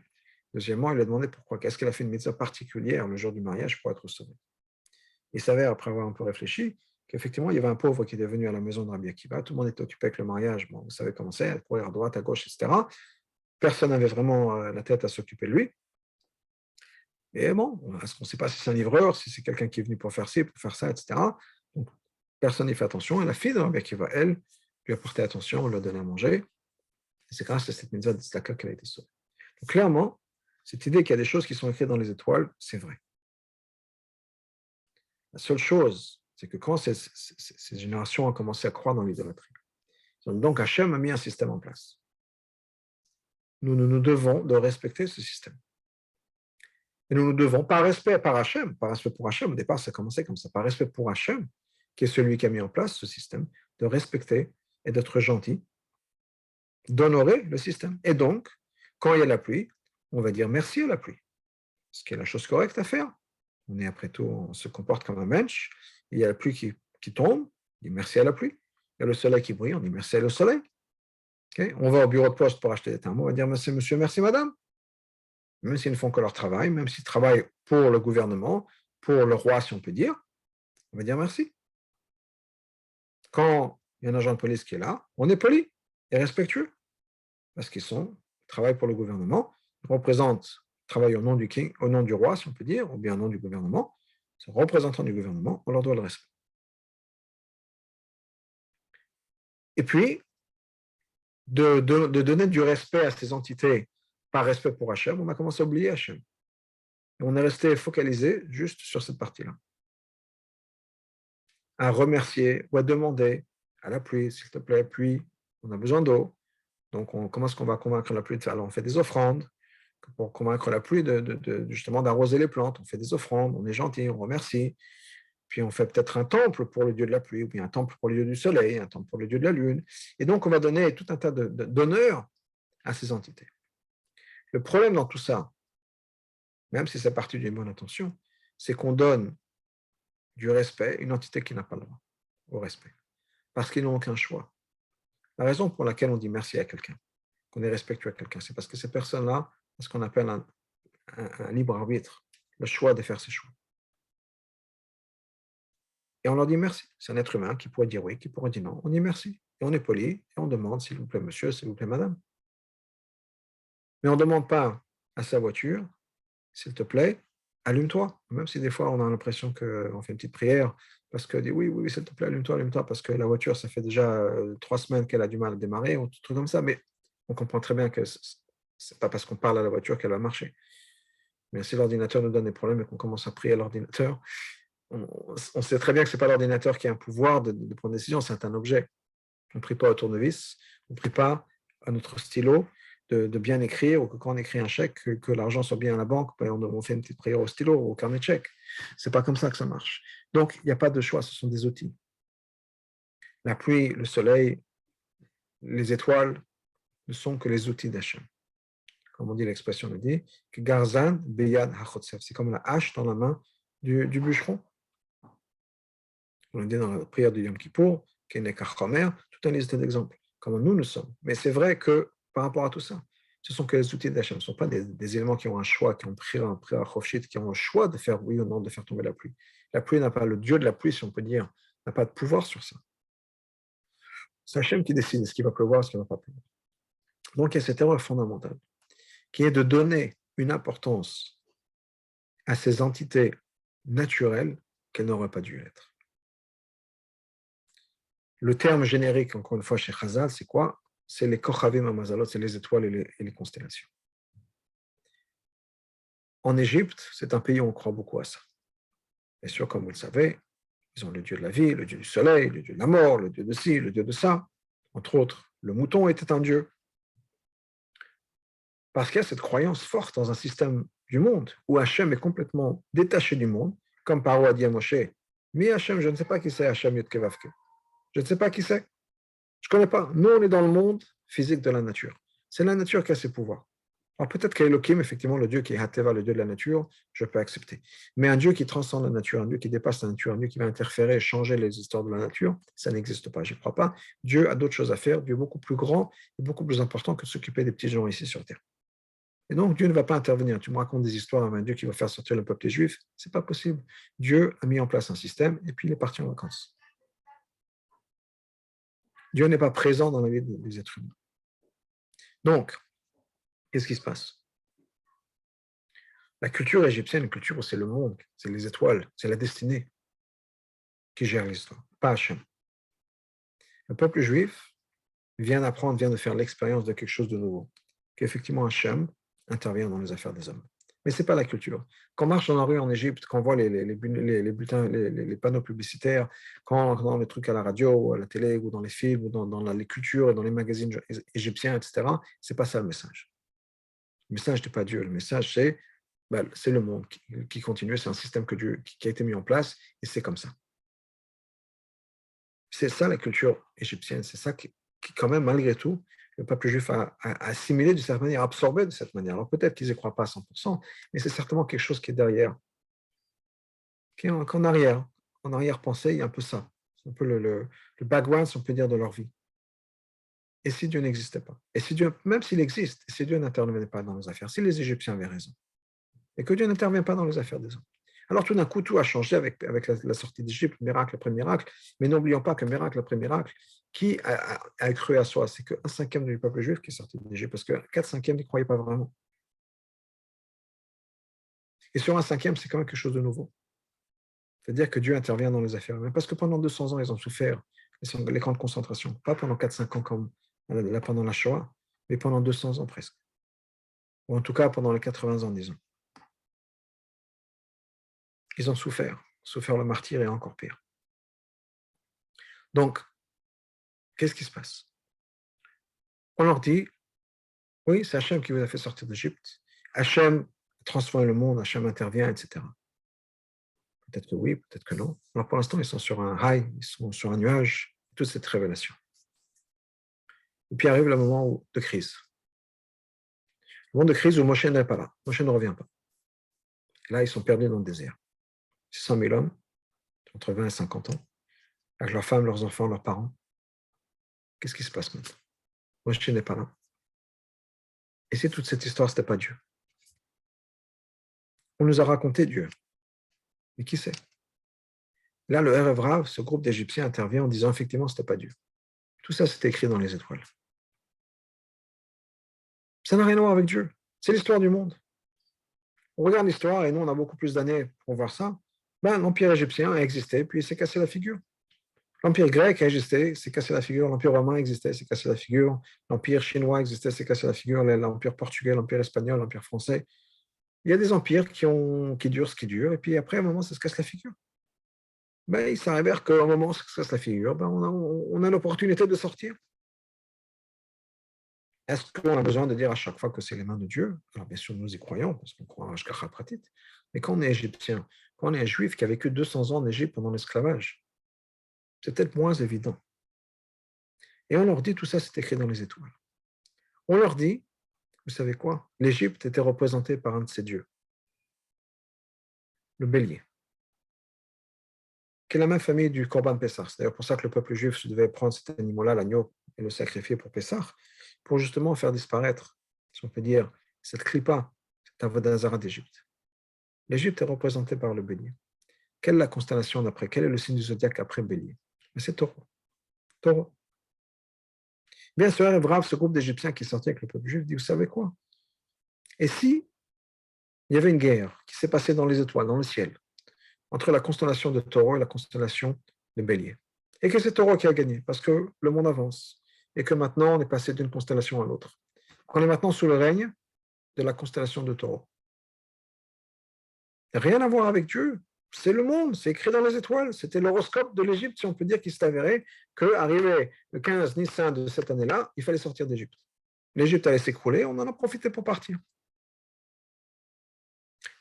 Deuxièmement, il lui a demandé pourquoi. Qu'est-ce qu'elle a fait une mitzvah particulière le jour du mariage pour être sauvée. Il s'avère, après avoir un peu réfléchi, qu'effectivement, il y avait un pauvre qui était venu à la maison de Rabbi Akiva. Tout le monde était occupé avec le mariage. Bon, vous savez comment c'est, courir à droite, à gauche, etc. Personne n'avait vraiment la tête à s'occuper de lui. Et bon, est-ce qu'on ne sait pas si c'est un livreur, si c'est quelqu'un qui est venu pour faire ci, pour faire ça, etc. Donc, personne n'y fait attention. Et la fille de Rabbi Akiva, elle, lui a porté attention, lui a donné à manger. Et c'est grâce à cette mitzvah de tzedaka qu'elle a été sauvée. Donc, clairement, Cette idée qu'il y a des choses qui sont écrites dans les étoiles, c'est vrai. La seule chose, c'est que quand ces générations ont commencé à croire dans l'idolâtrie, donc Hachem a mis un système en place. Nous devons de respecter ce système. Et nous devons, par respect pour Hachem, au départ ça a commencé comme ça, par respect pour Hachem, qui est celui qui a mis en place ce système, de respecter et d'être gentil, d'honorer le système. Et donc, quand il y a la pluie, on va dire merci à la pluie, ce qui est la chose correcte à faire. On est après tout, on se comporte comme un mensch, il y a la pluie qui tombe, on dit merci à la pluie. Il y a le soleil qui brille, on dit merci au soleil. Okay? On va au bureau de poste pour acheter des timbres, on va dire merci monsieur, merci madame. Même s'ils ne font que leur travail, même s'ils travaillent pour le gouvernement, pour le roi, si on peut dire, on va dire merci. Quand il y a un agent de police qui est là, on est poli et respectueux, parce qu'ils travaillent pour le gouvernement, travaillent au nom du king, au nom du roi, si on peut dire, ou bien au nom du gouvernement, sont représentants du gouvernement, on leur doit le respect. Et puis, de donner du respect à ces entités par respect pour Hachem, on a commencé à oublier Hachem. Et on est resté focalisé juste sur cette partie-là. À remercier ou à demander à la pluie, s'il te plaît, pluie, on a besoin d'eau. Donc, comment est-ce qu'on va convaincre la pluie de faire? Alors, on fait des offrandes pour convaincre la pluie justement d'arroser les plantes. On fait des offrandes, on est gentil, on remercie. Puis on fait peut-être un temple pour le dieu de la pluie, ou bien un temple pour le dieu du soleil, un temple pour le dieu de la lune. Et donc, on va donner tout un tas d'honneurs à ces entités. Le problème dans tout ça, même si c'est parti d'une bonne intention, c'est qu'on donne du respect à une entité qui n'a pas le droit au respect, parce qu'ils n'ont aucun choix. La raison pour laquelle on dit merci à quelqu'un, qu'on est respectueux à quelqu'un, c'est parce que ces personnes-là ont ce qu'on appelle un libre arbitre, le choix de faire ses choix. Et on leur dit merci. C'est un être humain qui pourrait dire oui, qui pourrait dire non. On dit merci. Et on est poli et on demande s'il vous plaît monsieur, s'il vous plaît madame. Mais on ne demande pas à sa voiture, s'il te plaît, allume-toi. Même si des fois on a l'impression qu'on fait une petite prière parce que dit oui, oui, s'il te plaît, allume-toi, parce que la voiture, ça fait déjà 3 semaines qu'elle a du mal à démarrer, ou tout truc comme ça. Mais on comprend très bien que ce n'est pas parce qu'on parle à la voiture qu'elle va marcher. Mais si l'ordinateur nous donne des problèmes et qu'on commence à prier à l'ordinateur, on sait très bien que ce n'est pas l'ordinateur qui a un pouvoir de prendre des décisions, c'est un objet. On ne prie pas au tournevis, on ne prie pas à notre stylo de bien écrire, ou que quand on écrit un chèque, que l'argent soit bien à la banque, on fait une petite prière au stylo ou au carnet de chèque. Ce n'est pas comme ça que ça marche. Donc, il n'y a pas de choix, ce sont des outils. La pluie, le soleil, les étoiles ne sont que les outils d'Hachem. Comme on dit, l'expression le dit, que Garzan Beyad Hachotsef, c'est comme la hache dans la main du bûcheron. On le dit dans la prière du Yom Kippour, Kenekachomer, toute une liste d'exemples, comment nous sommes. Mais c'est vrai que par rapport à tout ça, ce sont que les outils d'Hachem, ce ne sont pas des éléments qui ont un choix, qui ont pris un chofshit, qui ont le choix de faire oui ou non, de faire tomber la pluie. La pluie n'a pas, le Dieu de la pluie, si on peut dire, n'a pas de pouvoir sur ça. C'est Hachem qui décide ce qui va pleuvoir, ce qui ne va pas pleuvoir. Donc il y a cette erreur fondamentale, qui est de donner une importance à ces entités naturelles qu'elles n'auraient pas dû être. Le terme générique, encore une fois, chez Chazal, c'est quoi? C'est les Kochavim Amazalot, c'est les étoiles et les constellations. En Égypte, c'est un pays où on croit beaucoup à ça. Bien sûr, comme vous le savez, ils ont le dieu de la vie, le dieu du soleil, le dieu de la mort, le dieu de ci, le dieu de ça. Entre autres, le mouton était un dieu. Parce qu'il y a cette croyance forte dans un système du monde où Hachem est complètement détaché du monde, comme Paro a dit à Moshe, mais Hachem, je ne sais pas qui c'est Hachem Yudkevavke. Je ne sais pas qui c'est. Je ne connais pas. Nous, on est dans le monde physique de la nature. C'est la nature qui a ses pouvoirs. Alors peut-être qu'Elohim, effectivement, le Dieu qui est Hateva, le Dieu de la nature, je peux accepter. Mais un Dieu qui transcende la nature, un Dieu qui dépasse la nature, un Dieu qui va interférer et changer les histoires de la nature, ça n'existe pas, je ne crois pas. Dieu a d'autres choses à faire, Dieu est beaucoup plus grand et beaucoup plus important que de s'occuper des petits gens ici sur Terre. Et donc, Dieu ne va pas intervenir. Tu me racontes des histoires avec un Dieu qui va faire sortir le peuple juif, ce n'est pas possible. Dieu a mis en place un système et puis il est parti en vacances. Dieu n'est pas présent dans la vie des êtres humains. Donc, qu'est-ce qui se passe? La culture égyptienne, la culture, c'est le monde, c'est les étoiles, c'est la destinée qui gère l'histoire, pas Hachem. Le peuple juif vient d'apprendre, vient de faire l'expérience de quelque chose de nouveau, qu'effectivement Hachem intervient dans les affaires des hommes. Mais ce n'est pas la culture. Quand on marche dans la rue en Égypte, quand on voit les bulletins, les panneaux publicitaires, quand dans les trucs à la radio, ou à la télé, ou dans les films, ou dans les cultures, et dans les magazines égyptiens, etc., ce n'est pas ça le message. Le message n'est pas Dieu. Le message, c'est le monde qui continue. C'est un système qui a été mis en place, et c'est comme ça. C'est ça la culture égyptienne. C'est ça qui, quand même, malgré tout, le peuple juif a assimilé de cette manière, absorbé de cette manière. Alors peut-être qu'ils n'y croient pas à 100%, mais c'est certainement quelque chose qui est derrière, qui est en arrière-pensée, il y a un peu ça. C'est un peu le background, si on peut dire, de leur vie. Et si Dieu n'existait pas? Et si Dieu, même s'il existe, si Dieu n'intervenait pas dans nos affaires, si les Égyptiens avaient raison, et que Dieu n'intervient pas dans les affaires des hommes. Alors tout d'un coup, tout a changé avec la sortie d'Égypte, miracle après miracle, mais n'oublions pas que miracle après miracle, qui a cru à soi? C'est qu'un cinquième du peuple juif qui est sorti d'Égypte, parce que 4/5 n'y croyaient pas vraiment. Et sur un cinquième, c'est quand même quelque chose de nouveau. C'est-à-dire que Dieu intervient dans les affaires humaines, parce que pendant 200 ans, ils ont souffert les camps de concentration, pas pendant 4-5 ans comme là, pendant la Shoah, mais pendant 200 ans presque. Ou en tout cas pendant les 80 ans, disons. Ils ont souffert le martyre et encore pire. Donc, qu'est-ce qui se passe? On leur dit, oui, c'est Hachem qui vous a fait sortir d'Égypte. Hachem transforme le monde, Hachem intervient, etc. Peut-être que oui, peut-être que non. Alors pour l'instant, ils sont sur un high, ils sont sur un nuage, toute cette révélation. Et puis arrive le moment de crise. Le moment de crise où Moshe n'est pas là. Moshe ne revient pas. Et là, ils sont perdus dans le désert. 600 000 hommes, entre 20 et 50 ans, avec leurs femmes, leurs enfants, leurs parents. Qu'est-ce qui se passe maintenant? Moshe n'est pas là. Et si toute cette histoire, ce n'était pas Dieu? On nous a raconté Dieu. Mais qui sait? Là, le Erev Rav, ce groupe d'Égyptiens intervient en disant effectivement, ce n'était pas Dieu. Tout ça, c'était écrit dans les étoiles. Ça n'a rien à voir avec Dieu. C'est l'histoire du monde. On regarde l'histoire, et nous, on a beaucoup plus d'années pour voir ça. L'Empire égyptien a existé, puis il s'est cassé la figure. L'Empire grec a existé, s'est cassé la figure. L'Empire romain existait, s'est cassé la figure. L'Empire chinois existait, s'est cassé la figure. L'Empire portugais, l'Empire espagnol, l'Empire français. Il y a des empires qui durent ce qui dure, et puis après, à un moment, ça se casse la figure. Il s'avère qu'à un moment, ça se casse la figure, on a l'opportunité de sortir. Est-ce qu'on a besoin de dire à chaque fois que c'est les mains de Dieu? Alors bien sûr, nous y croyons, parce qu'on croit en Hashgacha Pratit. Mais quand on est égyptien, quand on est un juif qui a vécu 200 ans en Égypte pendant l'esclavage, c'est peut-être moins évident. Et on leur dit, tout ça, c'est écrit dans les étoiles. On leur dit, vous savez quoi? L'Égypte était représentée par un de ces dieux, le bélier, qui est la même famille du Korban Pessah. C'est d'ailleurs pour ça que le peuple juif devait prendre cet animal-là, l'agneau, et le sacrifier pour Pessah, pour justement faire disparaître, si on peut dire, cette clipa, cette avodah zara d'Égypte. L'Égypte est représentée par le bélier. Quelle est la constellation d'après? Quel est le signe du zodiaque après bélier? Mais c'est taureau. Taureau. Bien sûr, Erev, ce groupe d'Égyptiens qui sortait avec le peuple juif, dit, vous savez quoi? Et si il y avait une guerre qui s'est passée dans les étoiles, dans le ciel, entre la constellation de taureau et la constellation de bélier, et que c'est taureau qui a gagné, parce que le monde avance, et que maintenant on est passé d'une constellation à l'autre. On est maintenant sous le règne de la constellation de taureau. Rien à voir avec Dieu. C'est le monde, c'est écrit dans les étoiles. C'était l'horoscope de l'Égypte, si on peut dire, qui s'est avéré qu'arrivé le 15 Nissan de cette année-là, il fallait sortir d'Égypte. L'Égypte allait s'écrouler, on en a profité pour partir.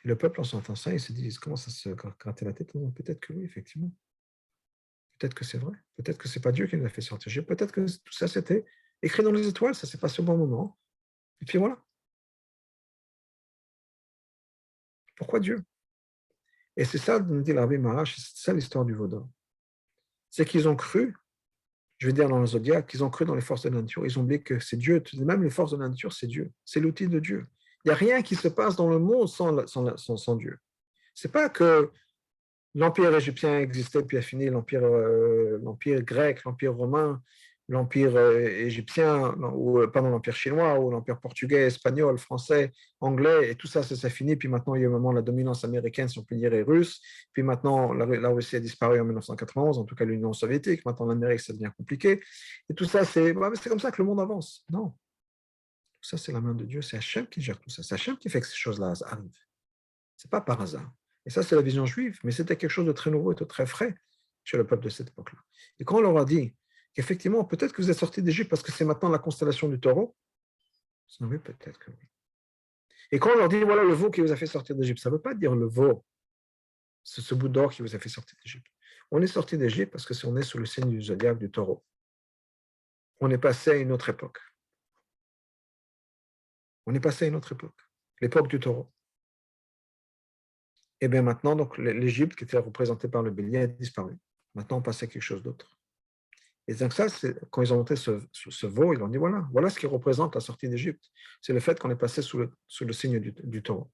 Et le peuple, en s'entendant ça, il se dit, il commence à se gratter la tête. Peut-être que oui, effectivement. Peut-être que c'est vrai. Peut-être que ce n'est pas Dieu qui nous a fait sortir. Peut-être que tout ça, c'était écrit dans les étoiles, ça s'est passé au bon moment. Et puis voilà. Pourquoi Dieu? Et c'est ça, nous dit l'Arbi Marash, c'est ça l'histoire du Vaudor. C'est qu'ils ont cru, je vais dire dans le zodiaque, qu'ils ont cru dans les forces de la nature. Ils ont oublié que c'est Dieu. Même les forces de la nature, c'est Dieu. C'est l'outil de Dieu. Il n'y a rien qui se passe dans le monde sans Dieu. Ce n'est pas que l'Empire égyptien existait puis a fini, l'Empire grec, l'Empire romain, l'Empire égyptien, ou pardon, l'Empire chinois, ou l'Empire portugais, espagnol, français, anglais, et tout ça, ça finit. Puis maintenant, il y a un moment la dominance américaine, si on peut dire, et russe. Puis maintenant, la Russie a disparu en 1991, en tout cas l'Union soviétique. Maintenant, l'Amérique, ça devient compliqué. Et tout ça, c'est comme ça que le monde avance. Non. Ça, c'est la main de Dieu, c'est Hachem qui gère tout ça. C'est Hachem qui fait que ces choses-là arrivent. Ce n'est pas par hasard. Et ça, c'est la vision juive, mais c'était quelque chose de très nouveau et de très frais chez le peuple de cette époque-là. Et quand on leur a dit qu'effectivement, peut-être que vous êtes sortis d'Égypte parce que c'est maintenant la constellation du taureau, ils ont dit oui, peut-être que oui. Et quand on leur dit, voilà le veau qui vous a fait sortir d'Égypte, ça ne veut pas dire le veau, c'est ce bout d'or qui vous a fait sortir d'Égypte. On est sorti d'Égypte parce que on est sous le signe du zodiaque du taureau. On est passé à une autre époque. On est passé à une autre époque, l'époque du taureau. Et bien maintenant, donc, l'Égypte, qui était représentée par le bélier, a disparu. Maintenant, on passe à quelque chose d'autre. Et donc ça, quand ils ont monté ce veau, ils ont dit, voilà ce qui représente la sortie d'Égypte. C'est le fait qu'on est passé sous le signe du taureau.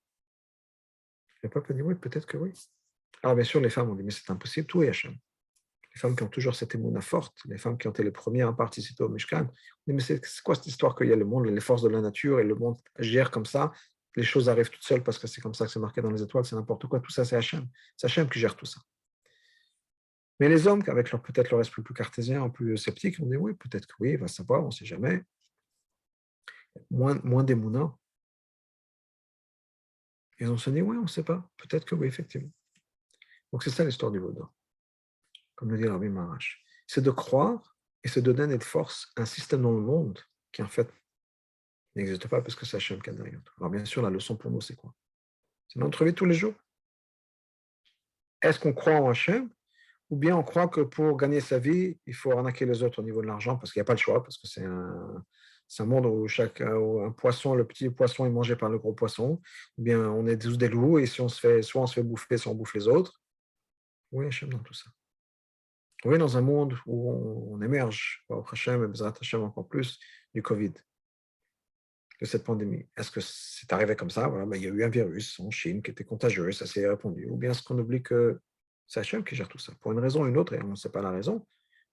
Le peuple a dit, oui, peut-être que oui. Alors bien sûr, les femmes ont dit, mais c'est impossible, tout est Hachem. Les femmes qui ont toujours cette émouna forte, les femmes qui ont été les premières à participer au Mishkan, on dit, mais c'est quoi cette histoire qu'il y a le monde, les forces de la nature et le monde gère comme ça, les choses arrivent toutes seules parce que c'est comme ça que c'est marqué dans les étoiles, c'est n'importe quoi, tout ça c'est Hachem. C'est Hachem qui gère tout ça. Mais les hommes, avec peut-être leur esprit plus cartésien, plus sceptique, ont dit, oui, peut-être que oui, il va savoir, on ne sait jamais. Moins d'émouna. Ils ont se dit, oui, on ne sait pas, peut-être que oui, effectivement. Donc c'est ça l'histoire du Vaudor, comme le dit Rabbi Maharash. C'est de croire et c'est de donner de force à un système dans le monde qui en fait n'existe pas parce que c'est Hachem qui a derrière. Alors bien sûr, la leçon pour nous, c'est quoi? C'est notre vie tous les jours. Est-ce qu'on croit en Hachem ou bien on croit que pour gagner sa vie, il faut arnaquer les autres au niveau de l'argent parce qu'il n'y a pas le choix, parce que c'est un monde où où un poisson, le petit poisson est mangé par le gros poisson, ou bien on est tous des loups et si on se fait, soit on se fait bouffer, soit on bouffe les autres. Oui, Hachem dans tout ça. Oui, dans un monde où on émerge, par Hachem et Bezrat Hachem encore plus, du Covid, de cette pandémie. Est-ce que c'est arrivé comme ça? Voilà, il y a eu un virus en Chine qui était contagieux, ça s'est répandu. Ou bien est-ce qu'on oublie que c'est Hachem qui gère tout ça, pour une raison ou une autre, et on ne sait pas la raison,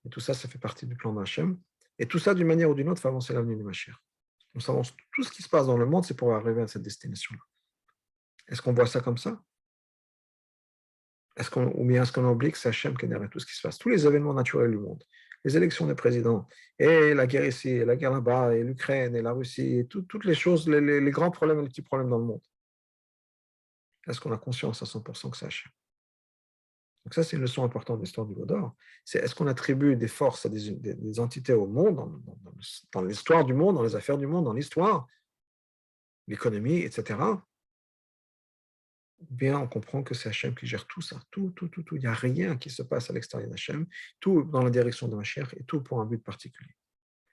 mais tout ça, ça fait partie du plan d'Hachem. Et tout ça, d'une manière ou d'une autre, fait avancer l'avenir du Mashiach. On s'avance, tout ce qui se passe dans le monde, c'est pour arriver à cette destination-là. Est-ce qu'on voit ça comme ça? Ou bien est-ce qu'on oublie que c'est Hachem qui est derrière tout ce qui se passe? Tous les événements naturels du monde, les élections des présidents, et la guerre ici, et la guerre là-bas, et l'Ukraine, et la Russie, et toutes les choses, les grands problèmes et les petits problèmes dans le monde. Est-ce qu'on a conscience à 100% que c'est Hachem? Donc ça, c'est une leçon importante de l'histoire du Vaudor. C'est est-ce qu'on attribue des forces à des entités au monde, dans l'histoire du monde, dans les affaires du monde, dans l'histoire, l'économie, etc. Ou bien on comprend que c'est Hachem qui gère tout ça, tout. Il n'y a rien qui se passe à l'extérieur d'Hachem, tout dans la direction de Mashiach et tout pour un but particulier.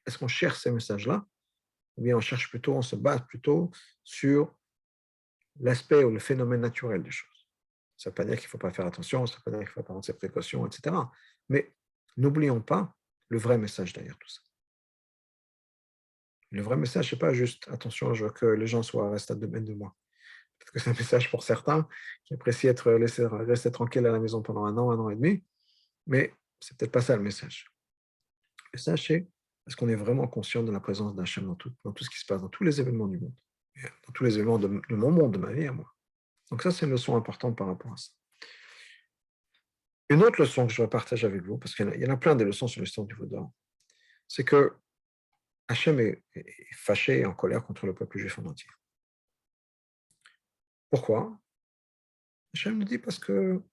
Est-ce qu'on cherche ces messages-là? Ou bien on se base plutôt sur l'aspect ou le phénomène naturel des choses. Ça ne veut pas dire qu'il ne faut pas faire attention, ça ne veut pas dire qu'il ne faut pas prendre ses précautions, etc. Mais n'oublions pas le vrai message derrière tout ça. Le vrai message, ce n'est pas juste attention, je veux que les gens restent à 2 mètres de moi. Peut-être que c'est un message pour certains qui apprécient rester tranquille à la maison pendant 1 an et demi, mais c'est peut-être pas ça le message. Le message, c'est est-ce qu'on est vraiment conscient de la présence d'Hachem dans tout ce qui se passe, dans tous les événements du monde, dans tous les événements de mon monde, de ma vie à moi. Donc ça, c'est une leçon importante par rapport à ça. Une autre leçon que je vais partager avec vous, parce qu'il y en a plein de leçons sur l'histoire du Vaudor, c'est que Hachem est fâché et en colère contre le peuple juif en entier. Pourquoi? Hachem nous dit parce que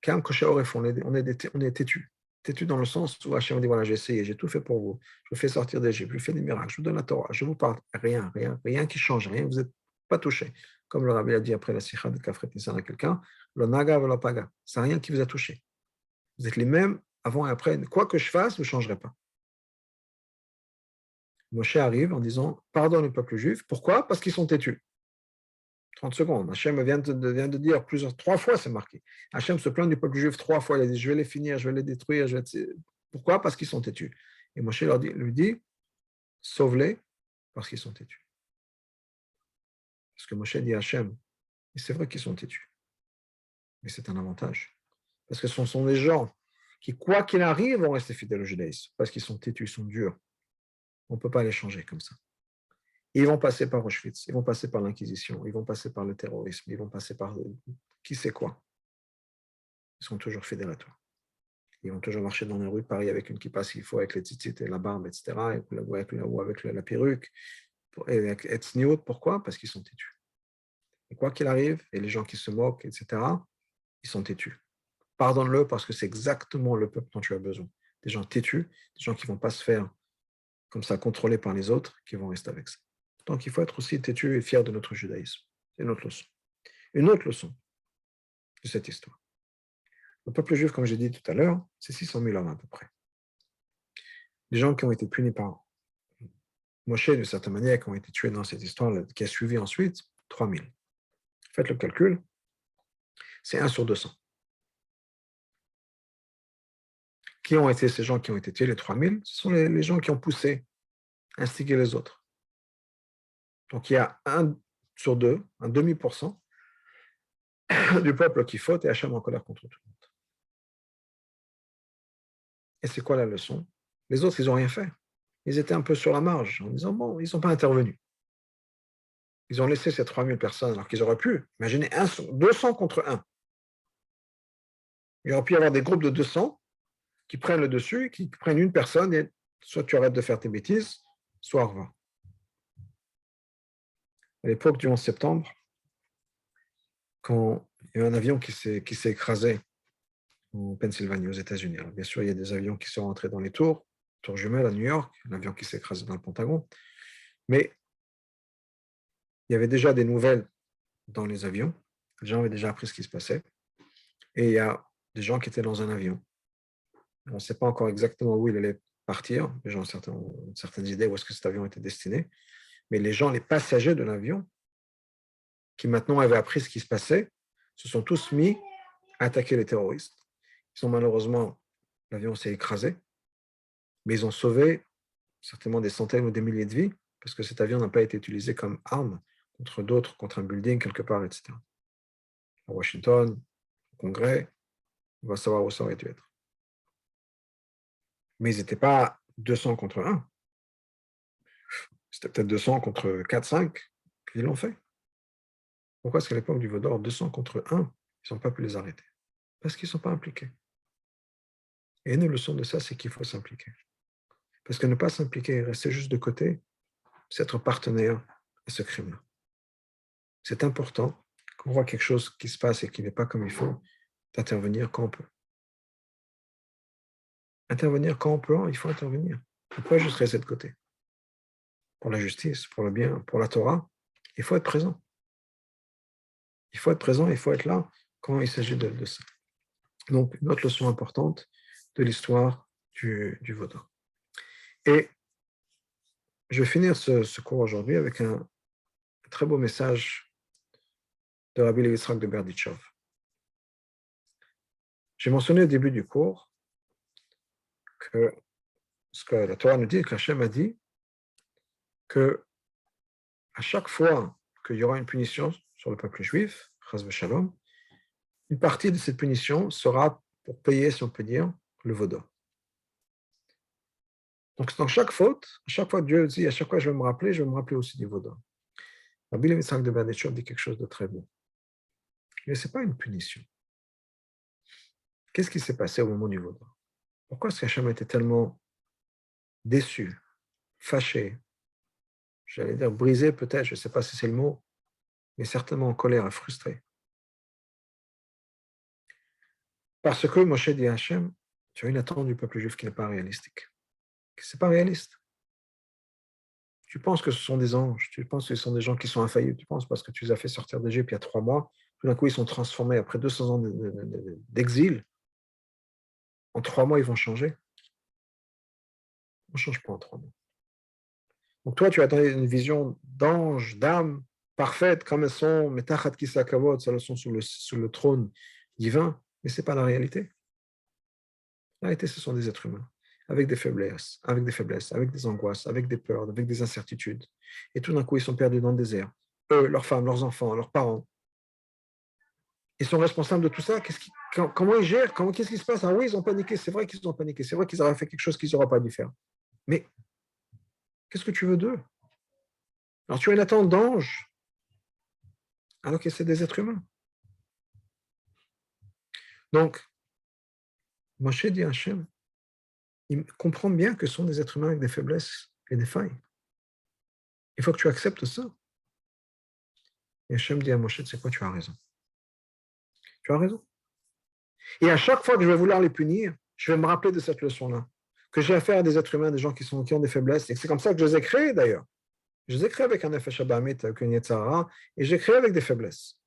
Kam Kosher Oref, on est têtu. Têtu dans le sens où Hachem dit, voilà, j'ai essayé, j'ai tout fait pour vous. Je vous fais sortir d'Égypte, je vous fais des miracles, je vous donne la Torah, je vous parle. Rien qui change, rien, vous n'êtes pas touché. Comme le rabbi a dit après la sikha de Kafret Nissan à quelqu'un, le naga ve lo paga. C'est rien qui vous a touché. Vous êtes les mêmes avant et après. Quoi que je fasse, vous ne changerez pas. Moshe arrive en disant, pardonne le peuple juif. Pourquoi? Parce qu'ils sont têtus. 30 secondes. Hachem vient de dire 3 fois, c'est marqué. Hachem se plaint du peuple juif 3 fois. Il a dit, je vais les finir, je vais les détruire. Pourquoi? Parce qu'ils sont têtus. Et Moshe lui dit, sauve-les parce qu'ils sont têtus. Parce que Moshe dit à Hachem, et c'est vrai qu'ils sont têtus. Mais c'est un avantage. Parce que ce sont des gens qui, quoi qu'il arrive, vont rester fidèles au judaïsme. Parce qu'ils sont têtus, ils sont durs. On ne peut pas les changer comme ça. Ils vont passer par Auschwitz, ils vont passer par l'Inquisition, ils vont passer par le terrorisme, ils vont passer par qui sait quoi. Ils sont toujours fidèles à toi. Ils vont toujours marcher dans les rues de Paris avec une kippa s'il faut, avec les tzitzit et la barbe, etc., ou avec la perruque, Et tzniut, pourquoi? Parce qu'ils sont têtus. Et quoi qu'il arrive, et les gens qui se moquent, etc., ils sont têtus. Pardonne-le parce que c'est exactement le peuple dont tu as besoin. Des gens têtus, des gens qui ne vont pas se faire comme ça contrôler par les autres, qui vont rester avec ça. Donc il faut être aussi têtu et fier de notre judaïsme. C'est une autre leçon. Une autre leçon de cette histoire. Le peuple juif, comme j'ai dit tout à l'heure, c'est 600 000 hommes à peu près. Les gens qui ont été punis par Moshe, d'une certaine manière, qui ont été tués dans cette histoire qui a suivi ensuite, 3 000. Faites le calcul, c'est 1 sur 200. Qui ont été ces gens qui ont été tués, les 3 000? Ce sont les gens qui ont poussé, instigé les autres. Donc il y a 1 sur 2, un demi% du peuple qui faute et Hachem en colère contre tout le monde. Et c'est quoi la leçon? Les autres, ils n'ont rien fait. Ils étaient un peu sur la marge, en disant, bon, ils ne sont pas intervenus. Ils ont laissé ces 3 000 personnes, alors qu'ils auraient pu, imaginez, 200 contre 1. Il aurait pu y avoir des groupes de 200 qui prennent le dessus, qui prennent une personne, et soit tu arrêtes de faire tes bêtises, soit au revoir. À l'époque du 11 septembre, quand il y a eu un avion qui s'est écrasé en Pennsylvanie, aux États-Unis. Alors, bien sûr, il y a des avions qui sont rentrés dans les tours jumelles à New York, un avion qui s'est écrasé dans le Pentagone. Mais il y avait déjà des nouvelles dans les avions. Les gens avaient déjà appris ce qui se passait. Et il y a des gens qui étaient dans un avion. On ne sait pas encore exactement où il allait partir. Les gens ont certaines idées où est-ce que cet avion était destiné. Mais les gens, les passagers de l'avion, qui maintenant avaient appris ce qui se passait, se sont tous mis à attaquer les terroristes. Ils ont malheureusement, l'avion s'est écrasé, mais ils ont sauvé certainement des centaines ou des milliers de vies, parce que cet avion n'a pas été utilisé comme arme contre d'autres, contre un building quelque part, etc. À Washington, au Congrès, on va savoir où ça aurait dû être. Mais ils n'étaient pas 200 contre 1. C'était peut-être 200 contre 4, 5, puis ils l'ont fait. Pourquoi est-ce qu'à l'époque du Vaudor, 200 contre 1, ils n'ont pas pu les arrêter? Parce qu'ils ne sont pas impliqués. Et une leçon de ça, c'est qu'il faut s'impliquer. Parce que ne pas s'impliquer et rester juste de côté, c'est être partenaire à ce crime-là. C'est important, quand on voit quelque chose qui se passe et qui n'est pas comme il faut, d'intervenir quand on peut. Intervenir quand on peut, il faut intervenir. Il ne faut pas juste rester de côté. Pour la justice, pour le bien, pour la Torah, il faut être présent. Il faut être présent, il faut être là quand il s'agit de ça. Donc, une autre leçon importante de l'histoire du Vaudor. Et je vais finir ce cours aujourd'hui avec un très beau message de Rabbi Levi Yitzhak de Berditchov. J'ai mentionné au début du cours que ce que la Torah nous dit, que Hachem a dit, que à chaque fois qu'il y aura une punition sur le peuple juif, Chas v'Shalom, une partie de cette punition sera pour payer, si on peut dire, le vaudor. Donc, dans chaque faute, à chaque fois Dieu dit, à chaque fois je vais me rappeler aussi du vaudor. Rabbi Levi Yitzhak de Berditchov dit quelque chose de très beau. Mais ce n'est pas une punition. Qu'est-ce qui s'est passé au moment du vaudor? Pourquoi est-ce qu'Hachem était tellement déçu, fâché, j'allais dire brisé peut-être, je ne sais pas si c'est le mot, mais certainement en colère et frustré? Parce que Moshe dit à Hachem, tu as une attente du peuple juif qui n'est pas réalistique. Ce n'est pas réaliste. Tu penses que ce sont des anges, tu penses que ce sont des gens qui sont infaillibles, tu penses parce que tu les as fait sortir d'Égypte il y a 3 mois, tout d'un coup ils sont transformés après 200 ans d'exil, en 3 mois ils vont changer. On ne change pas en 3 mois. Donc toi tu attendais une vision d'ange, d'âme parfaite comme elles sont, metachat kisakavod, elles sont sous le trône divin, mais ce n'est pas la réalité. La réalité, ce sont des êtres humains, avec des faiblesses, avec des angoisses, avec des peurs, avec des incertitudes. Et tout d'un coup, ils sont perdus dans le désert. Eux, leurs femmes, leurs enfants, leurs parents. Ils sont responsables de tout ça. Comment ils gèrent? Qu'est-ce qui se passe? Ah oui, ils ont paniqué. C'est vrai qu'ils ont paniqué. C'est vrai qu'ils auraient fait quelque chose qu'ils n'auraient pas dû faire. Mais qu'est-ce que tu veux d'eux? Alors, tu as une attente d'ange, alors que c'est des êtres humains. Donc, Moshe dit à Hachem, il comprend bien que ce sont des êtres humains avec des faiblesses et des failles. Il faut que tu acceptes ça. Et Hachem dit à Moshe, tu sais quoi, tu as raison. Tu as raison. Et à chaque fois que je vais vouloir les punir, je vais me rappeler de cette leçon-là. Que j'ai affaire à des êtres humains, des gens qui ont des faiblesses. Et c'est comme ça que je les ai créés d'ailleurs. Je les ai créés avec un Nefesh Abamit, avec une Yetzara, et j'ai créé avec des faiblesses.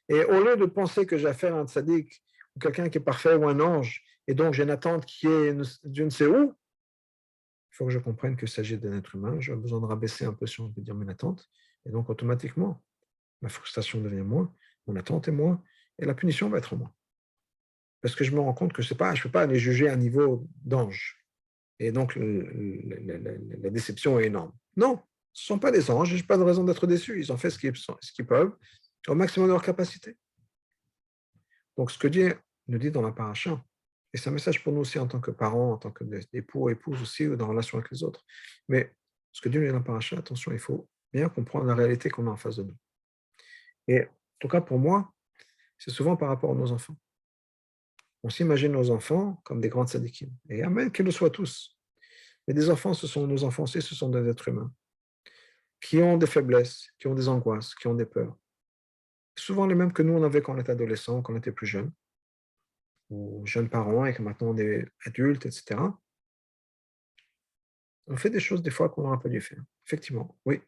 Et au lieu de penser que j'ai affaire à un tzaddik, ou quelqu'un qui est parfait, ou un ange, et donc j'ai une attente qui est Dieu ne sait où, il faut que je comprenne qu'il s'agit d'un être humain. J'ai besoin de rabaisser un peu, si on peut dire, mes attentes. Et donc, automatiquement, ma frustration devient moins, mon attente est moins, et la punition va être moins. Parce que je me rends compte que je ne peux pas aller juger à un niveau d'ange. Et donc, la déception est énorme. Non, ce ne sont pas des anges, je n'ai pas de raison d'être déçu. Ils ont fait ce qu'ils peuvent, au maximum de leur capacité. Donc, ce que Dieu nous dit dans la paracha, et c'est un message pour nous aussi en tant que parents, en tant qu'époux, épouses aussi, ou dans la relation avec les autres. Mais ce que Dieu nous dit dans la paracha, attention, il faut bien comprendre la réalité qu'on a en face de nous. Et en tout cas, pour moi, c'est souvent par rapport à nos enfants. On s'imagine nos enfants comme des grands tzadikim. Et amen, qu'ils le soient tous. Mais des enfants, ce sont nos enfants aussi, ce sont des êtres humains qui ont des faiblesses, qui ont des angoisses, qui ont des peurs. Souvent les mêmes que nous, on avait quand on était adolescent, quand on était plus jeune, ou jeunes parents et que maintenant on est adultes, etc. On fait des choses des fois qu'on n'aurait pas dû faire. Effectivement, oui.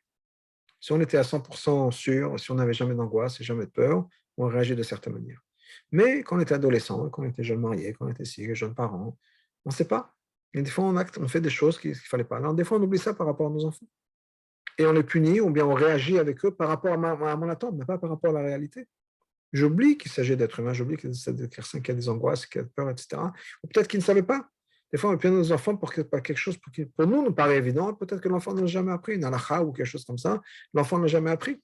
Si on était à 100% sûr, si on n'avait jamais d'angoisse et jamais de peur, on réagit de certaines manières. Mais quand on était adolescent, quand on était jeune marié, quand on était si jeunes parents, on ne sait pas. Et des fois, on fait des choses qu'il ne fallait pas. Alors, des fois, on oublie ça par rapport à nos enfants. Et on les punit, ou bien on réagit avec eux par rapport à mon attente, mais pas par rapport à la réalité. J'oublie qu'il s'agit d'être humain, j'oublie qu'il s'agit de quelqu'un qui a des angoisses, qui a peur, etc. Ou peut-être qu'il ne savait pas. Des fois, on punit nos enfants pour quelque chose qui, pour nous, nous paraît évident. Peut-être que l'enfant n'a jamais appris, une halakha ou quelque chose comme ça. L'enfant n'a jamais appris.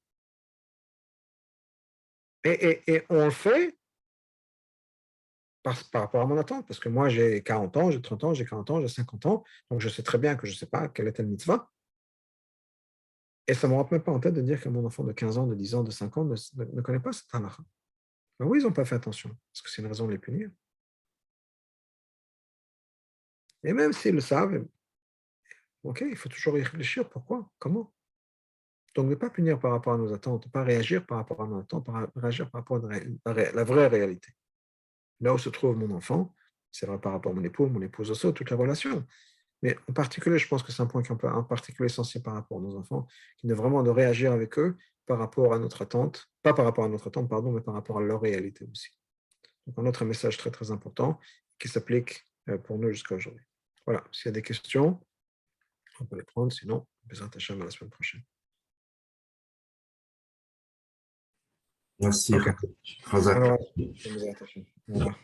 Et on le fait par rapport à mon attente, parce que moi, j'ai 40 ans, j'ai 30 ans, j'ai 40 ans, j'ai 50 ans, donc je sais très bien que je ne sais pas quelle est telle mitzvah. Et ça ne me rentre même pas en tête de dire que mon enfant de 15 ans, de 10 ans, de 5 ans ne connaît pas cette halakha. Ben oui, ils n'ont pas fait attention. Est-ce que c'est une raison de les punir? Et même s'ils le savent, ok, il faut toujours y réfléchir. Pourquoi? Comment? Donc, ne pas punir par rapport à nos attentes, ne pas réagir par rapport à nos attentes, réagir par rapport à la vraie réalité. Là où se trouve mon enfant, c'est vrai par rapport à mon époux, mon épouse aussi, toutes les relations. Mais en particulier, je pense que c'est un point qui est en particulier essentiel par rapport à nos enfants, qui est vraiment de réagir avec eux par rapport à notre attente, pas par rapport à notre attente, pardon, mais par rapport à leur réalité aussi. Donc, un autre message très, très important qui s'applique pour nous jusqu'à aujourd'hui. Voilà, s'il y a des questions, on peut les prendre, sinon, Bezrat Hashem à la semaine prochaine. Merci. Ok. Razak. Alors, Bezrat Hashem. Au revoir.